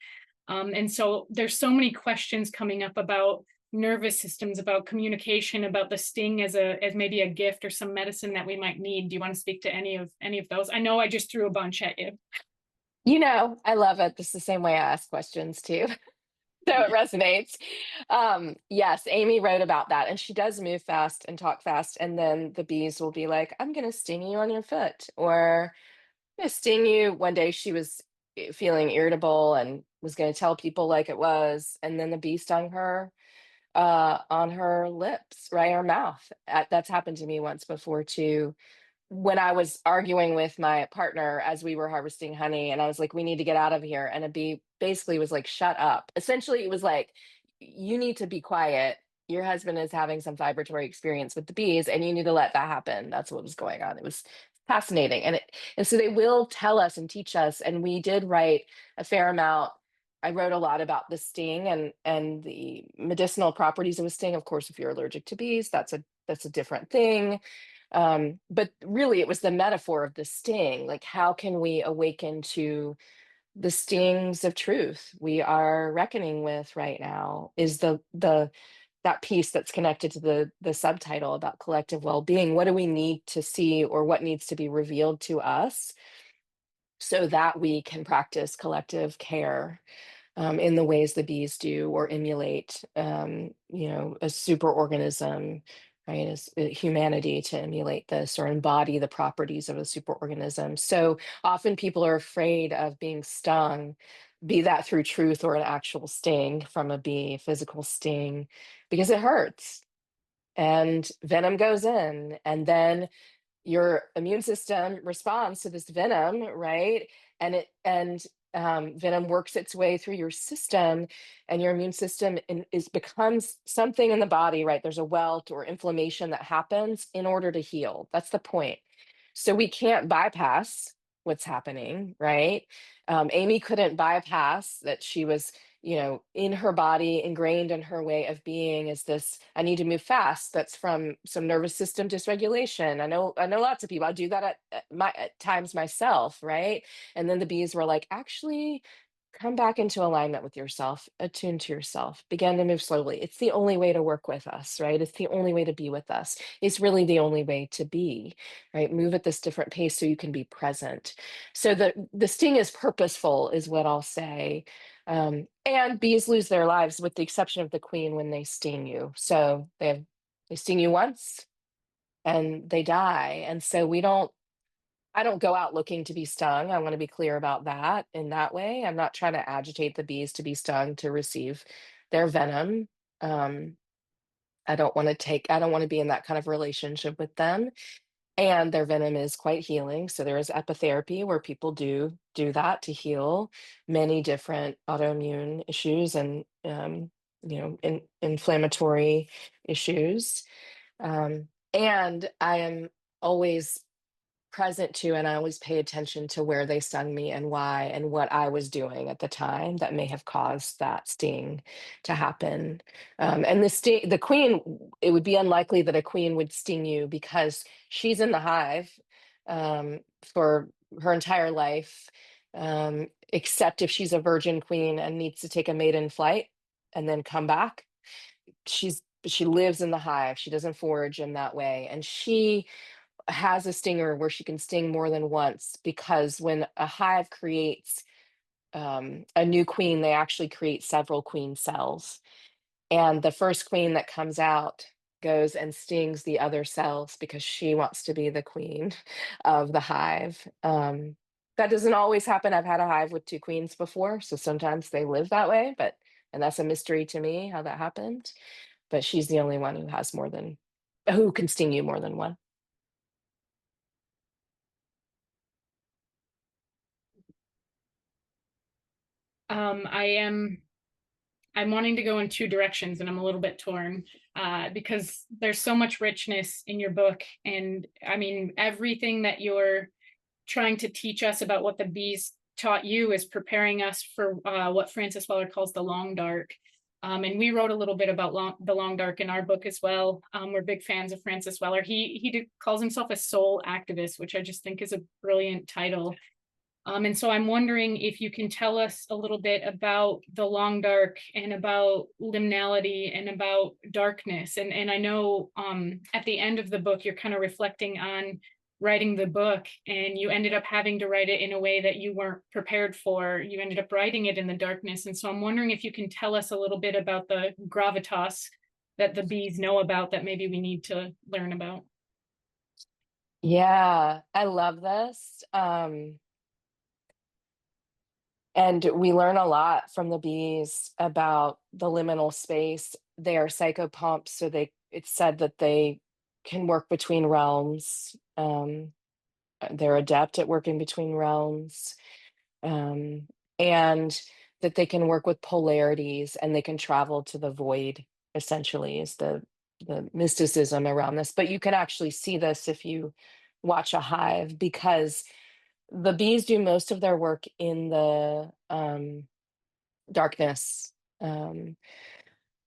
And so there's so many questions coming up about nervous systems, about communication, about the sting as maybe a gift or some medicine that we might need. Do you want to speak to any of those? I know I just threw a bunch at you. You know, I love it. This is the same way I ask questions too. So it resonates. Yes, Aimee wrote about that, and she does move fast and talk fast. And then the bees will be like, I'm going to sting you on your foot, or I'm going to sting you. One day she was feeling irritable and was going to tell people like it was. And then the bee stung her on her lips, right, her mouth. That's happened to me once before too, when I was arguing with my partner as we were harvesting honey, and I was like, we need to get out of here. And a bee basically was like, shut up. Essentially, it was like, you need to be quiet. Your husband is having some vibratory experience with the bees, and you need to let that happen. That's what was going on. It was fascinating. And so they will tell us and teach us. And we did write a fair amount. I wrote a lot about the sting and the medicinal properties of a sting. Of course, if you're allergic to bees, that's a different thing. But really, it was the metaphor of the sting. Like, how can we awaken to the stings of truth we are reckoning with right now? Is the that piece that's connected to the subtitle about collective well-being. What do we need to see, or what needs to be revealed to us so that we can practice collective care in the ways the bees do, or emulate, a superorganism, right? As humanity to emulate this or embody the properties of a superorganism. So often people are afraid of being stung, be that through truth or an actual sting from a bee, physical sting, because it hurts and venom goes in, and then your immune system responds to this venom, right? And venom works its way through your system, and your immune system becomes something in the body, right? There's a welt or inflammation that happens in order to heal. That's the point. So we can't bypass what's happening, right? Aimee couldn't bypass that she was, in her body, ingrained in her way of being is this, I need to move fast. That's from some nervous system dysregulation. I know lots of people. I do that at times myself, right? And then the bees were like, actually, come back into alignment with yourself, attune to yourself, begin to move slowly. It's the only way to work with us, right? It's the only way to be with us. It's really the only way to be, right? Move at this different pace so you can be present. So the sting is purposeful, is what I'll say. And bees lose their lives, with the exception of the queen, when they sting you. So they sting you once and they die. And so I don't go out looking to be stung. I want to be clear about that in that way. I'm not trying to agitate the bees to be stung to receive their venom. I don't want to be in that kind of relationship with them. And their venom is quite healing. So there is epitherapy where people do that to heal many different autoimmune issues and, inflammatory issues. And I am always present to, and I always pay attention to where they stung me and why, and what I was doing at the time that may have caused that sting to happen. And the queen, it would be unlikely that a queen would sting you, because she's in the hive for her entire life, except if she's a virgin queen and needs to take a maiden flight and then come back. She lives in the hive. She doesn't forage in that way, and she has a stinger where she can sting more than once, because when a hive creates a new queen, they actually create several queen cells. And the first queen that comes out goes and stings the other cells because she wants to be the queen of the hive. That doesn't always happen. I've had a hive with two queens before, so sometimes they live that way, and that's a mystery to me how that happened. But she's the only one who can sting you more than one. I'm wanting to go in two directions, and I'm a little bit torn because there's so much richness in your book. And I mean, everything that you're trying to teach us about what the bees taught you is preparing us for what Francis Weller calls the long dark. And we wrote a little bit about the long dark in our book as well. We're big fans of Francis Weller. He calls himself a soul activist, which I just think is a brilliant title. And so I'm wondering if you can tell us a little bit about the long dark and about liminality and about darkness. And I know at the end of the book, you're kind of reflecting on writing the book, and you ended up having to write it in a way that you weren't prepared for. You ended up writing it in the darkness. And so I'm wondering if you can tell us a little bit about the gravitas that the bees know about that maybe we need to learn about. Yeah, I love this. And we learn a lot from the bees about the liminal space. They are psychopomps, so it's said that they can work between realms. They're adept at working between realms, um, and that they can work with polarities and they can travel to the void, essentially, is the mysticism around this. But you can actually see this if you watch a hive, because the bees do most of their work in the darkness.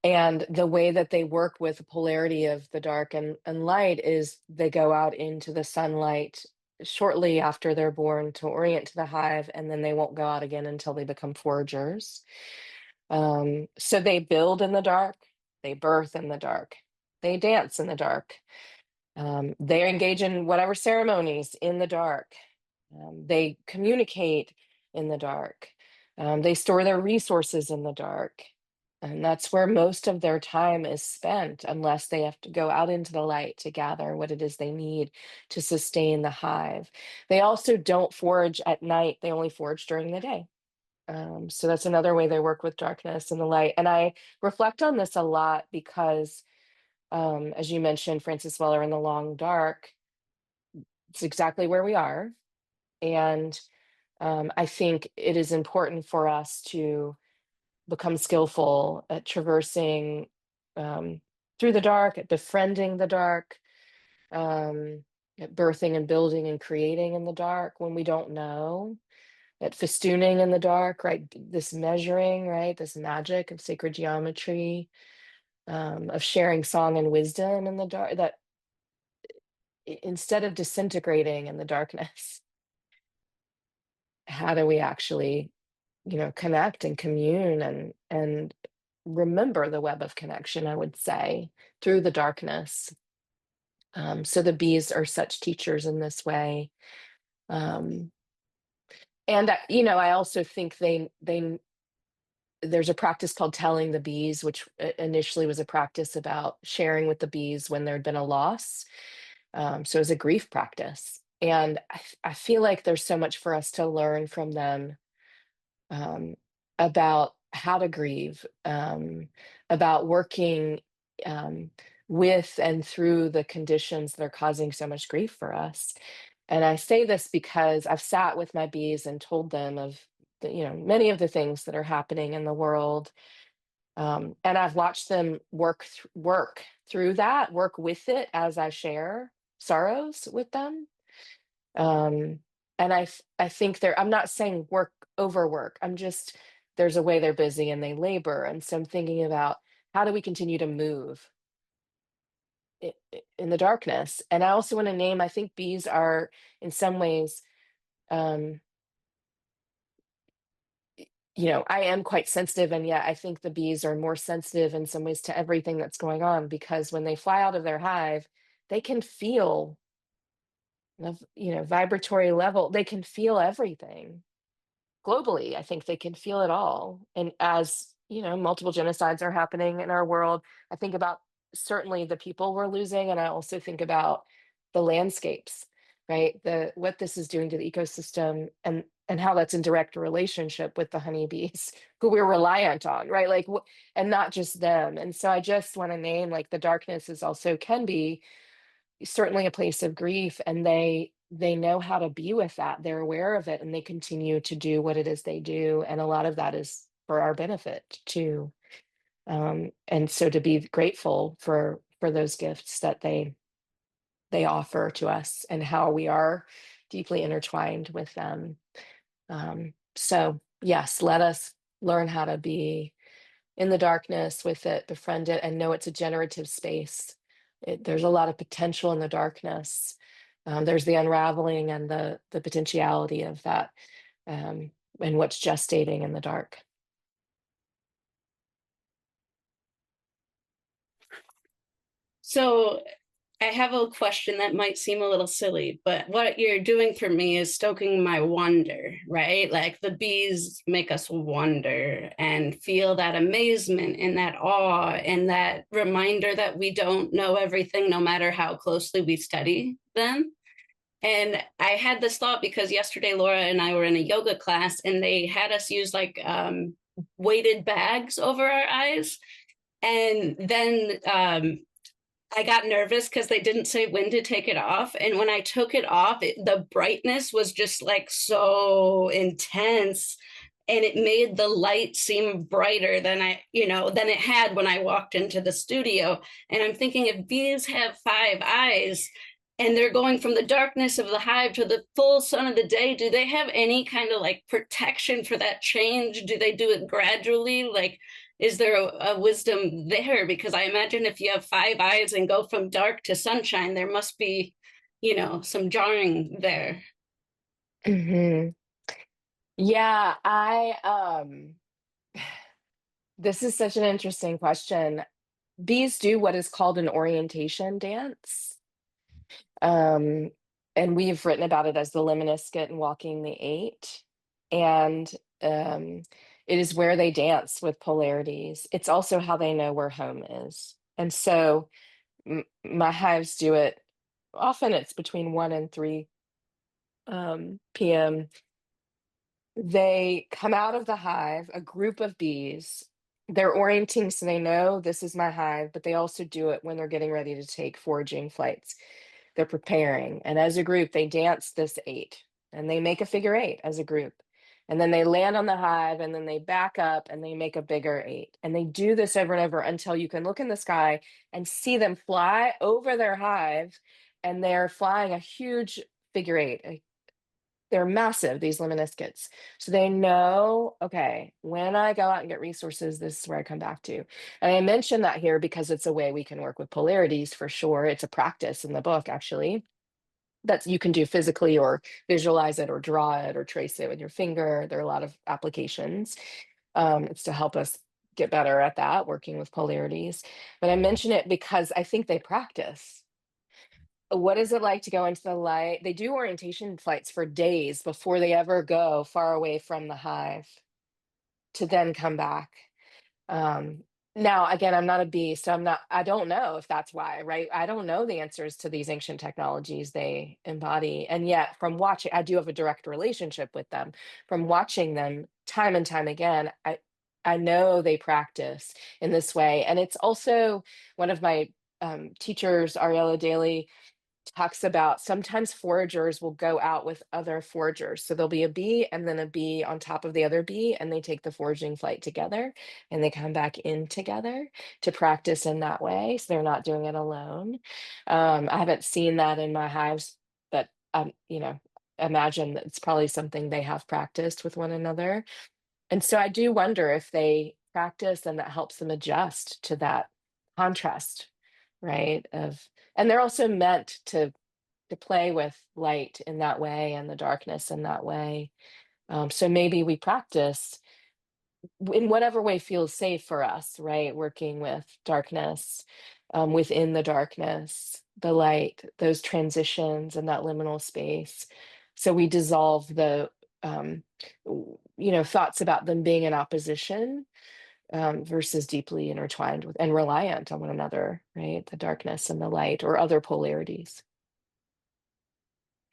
And the way that they work with the polarity of the dark and light is they go out into the sunlight shortly after they're born to orient to the hive, and then they won't go out again until they become foragers. So they build in the dark, they birth in the dark, they dance in the dark, they engage in whatever ceremonies in the dark. They communicate in the dark. They store their resources in the dark. And that's where most of their time is spent, unless they have to go out into the light to gather what it is they need to sustain the hive. They also don't forage at night, they only forage during the day. So that's another way they work with darkness and the light. And I reflect on this a lot because, as you mentioned, Francis Weller in the Long Dark, it's exactly where we are. And I think it is important for us to become skillful at traversing through the dark, at befriending the dark, at birthing and building and creating in the dark when we don't know, at festooning in the dark, right? This measuring, right? This magic of sacred geometry, of sharing song and wisdom in the dark, that instead of disintegrating in the darkness, how do we actually, connect and commune and remember the web of connection, I would say, through the darkness. So the bees are such teachers in this way. Um, and I also think there's a practice called telling the bees, which initially was a practice about sharing with the bees when there'd been a loss. So it was a grief practice. And I feel like there's so much for us to learn from them, um, about how to grieve, about working um, with and through the conditions that are causing so much grief for us. And I say this because I've sat with my bees and told them of many of the things that are happening in the world, and I've watched them work through that, work with it as I share sorrows with them. Um, and I think I'm not saying work overwork. I'm just, there's a way they're busy and they labor. And so I'm thinking about how do we continue to move in the darkness. And I also want to name, I think bees are in some ways, um, I am quite sensitive, and yet I think the bees are more sensitive in some ways to everything that's going on, because when they fly out of their hive, they can feel vibratory level, they can feel everything globally. I think they can feel it all. And as multiple genocides are happening in our world, I think about certainly the people we're losing, and I also think about the landscapes, right? The what this is doing to the ecosystem, and how that's in direct relationship with the honeybees who we're reliant on, right? Like, and not just them. And so I just want to name, like, the darkness is also can be certainly a place of grief, and they know how to be with that. They're aware of it, and they continue to do what it is they do, and a lot of that is for our benefit too. And so to be grateful for those gifts that they offer to us, and how we are deeply intertwined with them. So yes, let us learn how to be in the darkness with it, befriend it, and know it's a generative space. There's a lot of potential in the darkness. There's the unraveling and the potentiality of that, and what's gestating in the dark. So I have a question that might seem a little silly, but what you're doing for me is stoking my wonder, right? Like the bees make us wonder and feel that amazement and that awe and that reminder that we don't know everything, no matter how closely we study them. And I had this thought because yesterday Laura and I were in a yoga class and they had us use like weighted bags over our eyes. And then I got nervous because they didn't say when to take it off. And when I took it off, the brightness was just like so intense. And it made the light seem brighter than than it had when I walked into the studio. And I'm thinking if bees have 5 eyes and they're going from the darkness of the hive to the full sun of the day, do they have any kind of like protection for that change? Do they do it gradually? Like, is there a wisdom there? Because I imagine if you have 5 eyes and go from dark to sunshine, there must be, some jarring there. Hmm. Yeah, this is such an interesting question. Bees do what is called an orientation dance. Um, and we've written about it as the lemniscate and walking the eight. And it is where they dance with polarities. It's also how they know where home is. And so my hives do it. Often it's between 1 and 3 p.m. They come out of the hive, a group of bees. They're orienting so they know this is my hive, but they also do it when they're getting ready to take foraging flights. They're preparing. And as a group, they dance this 8 and they make a figure 8 as a group. And then they land on the hive and then they back up and they make a bigger 8. And they do this over and over until you can look in the sky and see them fly over their hive, and they're flying a huge figure 8. They're massive, these lemniscates. So they know, okay, when I go out and get resources, this is where I come back to. And I mention that here because it's a way we can work with polarities for sure. It's a practice in the book, actually, that you can do physically or visualize it or draw it or trace it with your finger. There are a lot of applications. It's to help us get better at that, working with polarities. But I mention it because I think they practice. What is it like to go into the light? They do orientation flights for days before they ever go far away from the hive to then come back. Um, Now, again, I'm not a bee, so I don't know if that's why, right? I don't know the answers to these ancient technologies they embody. And yet, from watching, I do have a direct relationship with them. From watching them time and time again, I know they practice in this way. And it's also one of my teachers, Ariella Daly, talks about sometimes foragers will go out with other foragers. So there'll be a bee and then a bee on top of the other bee, and they take the foraging flight together and they come back in together to practice in that way. So they're not doing it alone. I haven't seen that in my hives, but imagine that it's probably something they have practiced with one another. And so I do wonder if they practice and that helps them adjust to that contrast, right? And they're also meant to play with light in that way and the darkness in that way. So maybe we practice in whatever way feels safe for us, right? Working with darkness, within the darkness, the light, those transitions and that liminal space. So we dissolve the thoughts about them being in opposition, versus deeply intertwined with and reliant on one another, right? The darkness and the light or other polarities.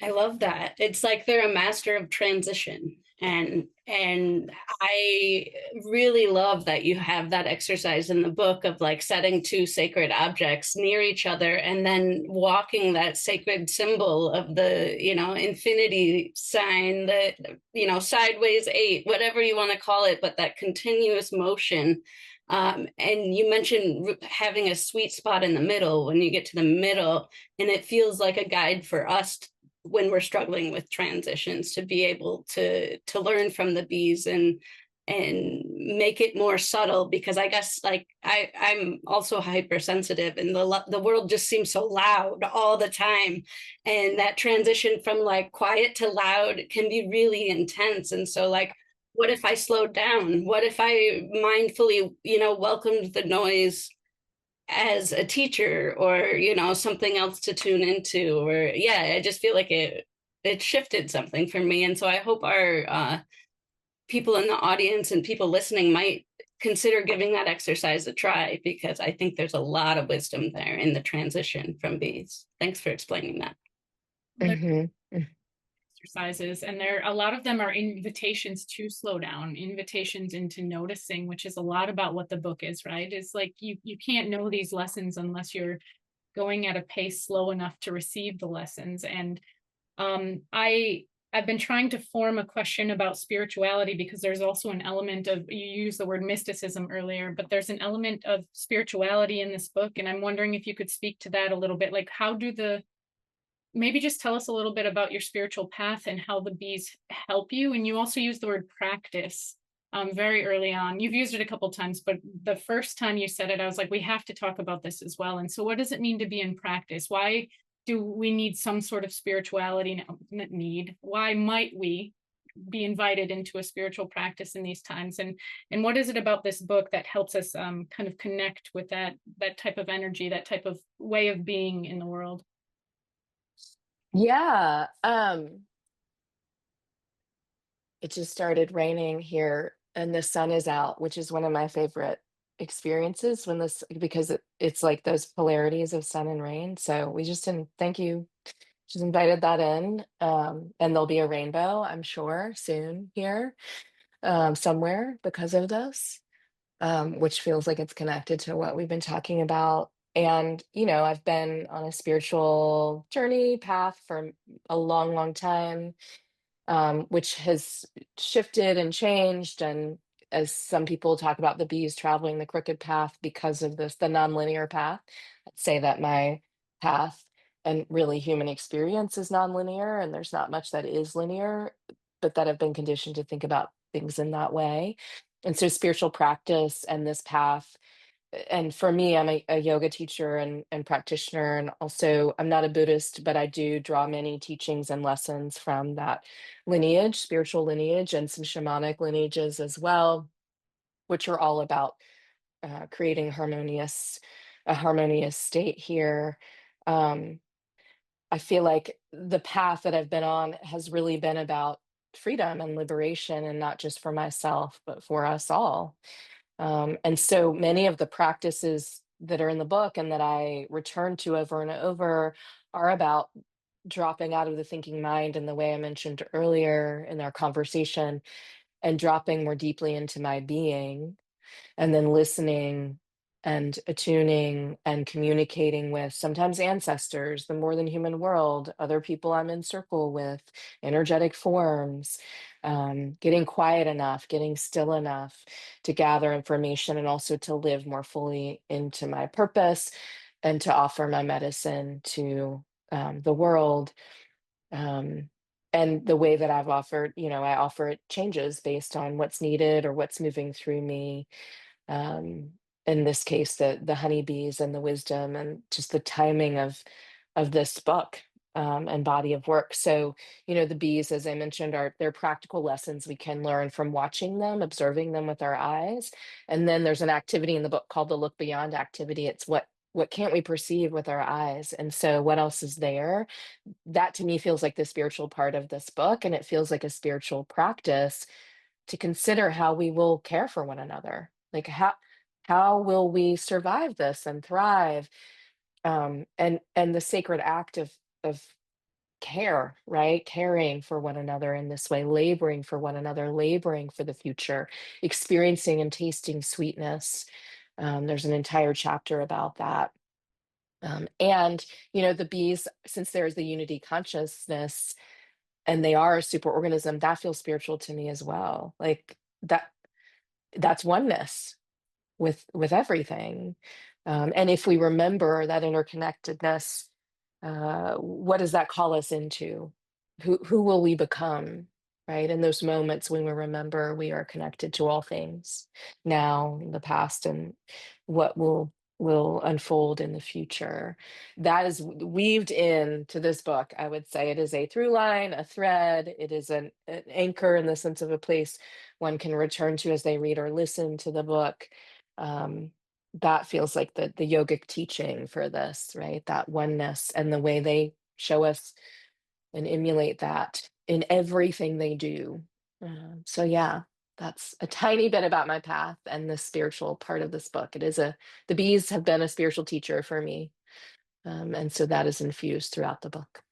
I love that. It's like they're a master of transition. And I really love that you have that exercise in the book of like setting 2 sacred objects near each other and then walking that sacred symbol of the, infinity sign, the, sideways 8, whatever you want to call it, but that continuous motion. And you mentioned having a sweet spot in the middle when you get to the middle, and it feels like a guide for us when we're struggling with transitions, to be able to learn from the bees and make it more subtle, because I guess like I'm also hypersensitive, and the world just seems so loud all the time, and that transition from like quiet to loud can be really intense. And so like, what if I slowed down? What if I mindfully, welcomed the noise as a teacher, or something else to tune into? Or yeah, I just feel like it shifted something for me. And so I hope our people in the audience and people listening might consider giving that exercise a try, because I think there's a lot of wisdom there in the transition from bees. Thanks for explaining that. Mhm. Exercises, and a lot of them are invitations to slow down, invitations into noticing, which is a lot about what the book is, right? It's like you can't know these lessons unless you're going at a pace slow enough to receive the lessons. And I've been trying to form a question about spirituality, because there's also an element of, you used the word mysticism earlier, but there's an element of spirituality in this book, and I'm wondering if you could speak to that a little bit. Like, maybe just tell us a little bit about your spiritual path and how the bees help you. And you also used the word practice very early on. You've used it a couple times, but the first time you said it, I was like, we have to talk about this as well. And so what does it mean to be in practice? Why do we need some sort of spirituality? Why might we be invited into a spiritual practice in these times? And what is it about this book that helps us kind of connect with that type of energy, that type of way of being in the world? Yeah, it just started raining here and the sun is out, which is one of my favorite experiences when because it's like those polarities of sun and rain. So we just didn't thank you. Just invited that in. And there'll be a rainbow, I'm sure, soon here, somewhere because of this, which feels like it's connected to what we've been talking about. And, I've been on a spiritual journey path for a long, long time, which has shifted and changed. And as some people talk about the bees traveling the crooked path because of the nonlinear path, I'd say that my path and really human experience is nonlinear, and there's not much that is linear, but that I've been conditioned to think about things in that way. And so spiritual practice and this path, and for me, I'm a yoga teacher and practitioner, and also I'm not a Buddhist, but I do draw many teachings and lessons from that lineage, spiritual lineage, and some shamanic lineages as well, which are all about creating a harmonious state here. Um, I feel like the path that I've been on has really been about freedom and liberation, and not just for myself, but for us all. And so many of the practices that are in the book and that I return to over and over are about dropping out of the thinking mind in the way I mentioned earlier in our conversation, and dropping more deeply into my being, and then listening and attuning and communicating with sometimes ancestors, the more than human world, other people I'm in circle with, energetic forms, getting quiet enough, getting still enough to gather information, and also to live more fully into my purpose and to offer my medicine to the world. Um, and the way that I've offered, I offer it changes based on what's needed or what's moving through me. um, in this case, the honeybees and the wisdom and just the timing of this book, and body of work. So, the bees, as I mentioned, they're practical lessons we can learn from watching them, observing them with our eyes. And then there's an activity in the book called the look beyond activity. It's what can't we perceive with our eyes? And so what else is there? That to me feels like the spiritual part of this book, and it feels like a spiritual practice to consider how we will care for one another. Like how will we survive this and thrive? And the sacred act of care, right? Caring for one another in this way, laboring for one another, laboring for the future, experiencing and tasting sweetness. There's an entire chapter about that. And the bees, since there's the unity consciousness and they are a superorganism, that feels spiritual to me as well. Like that's oneness with everything. And if we remember that interconnectedness what does that call us into? Who will we become? Right. In those moments when we remember we are connected to all things now, in the past, and what will unfold in the future. That is weaved into this book. I would say it is a through line, a thread. It is an anchor in the sense of a place one can return to as they read or listen to the book. Um, that feels like the yogic teaching for this, right? That oneness and the way they show us and emulate that in everything they do. So yeah, that's a tiny bit about my path and the spiritual part of this book. The bees have been a spiritual teacher for me. And so that is infused throughout the book.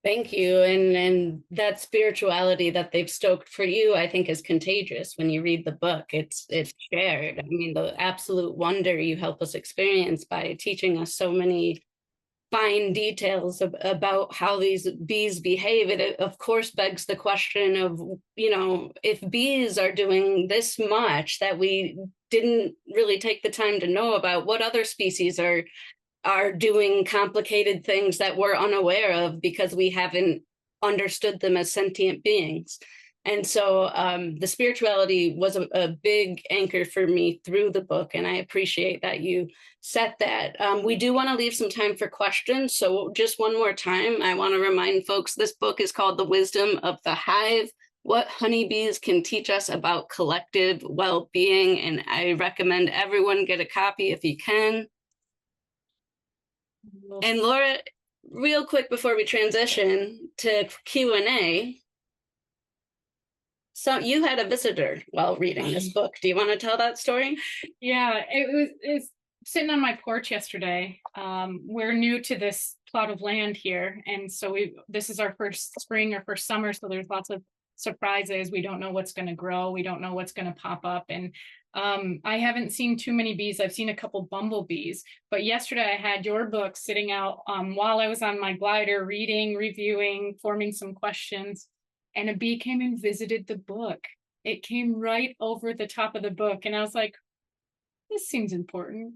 Thank you. And that spirituality that they've stoked for you, I think, is contagious. When you read the book, it's shared. I mean, the absolute wonder you help us experience by teaching us so many fine details about how these bees behave. It of course begs the question of, if bees are doing this much that we didn't really take the time to know about, what other species are doing complicated things that we're unaware of because we haven't understood them as sentient beings. And so the spirituality was a big anchor for me through the book, and I appreciate that you set that. We do want to leave some time for questions, so just one more time, I want to remind folks this book is called The Wisdom of the Hive, What Honeybees Can Teach Us About Collective Well-Being, and I recommend everyone get a copy if you can. And Laura, real quick before we transition to Q&A, so you had a visitor while reading this book. Do you want to tell that story? Yeah, it's sitting on my porch yesterday. We're new to this plot of land here, and so this is our first spring or first summer, so there's lots of surprises. We don't know what's going to grow. We don't know what's going to pop up. And I haven't seen too many bees. I've seen a couple bumblebees, but yesterday I had your book sitting out while I was on my glider reading, reviewing, forming some questions, and a bee came and visited the book. It came right over the top of the book, and I was like, this seems important.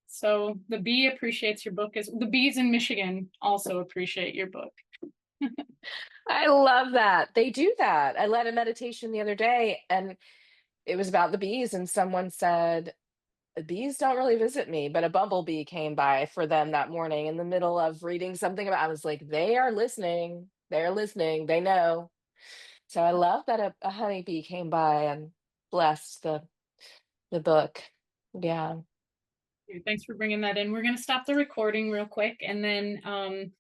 So the bee appreciates your book. The bees in Michigan also appreciate your book. I love that. They do that. I led a meditation the other day and it was about the bees, and someone said, the bees don't really visit me, but a bumblebee came by for them that morning in the middle of reading something about. I was like, they are listening. They're listening. They know. So I love that a honeybee came by and blessed the book. Yeah. Thanks for bringing that in. We're going to stop the recording real quick, and then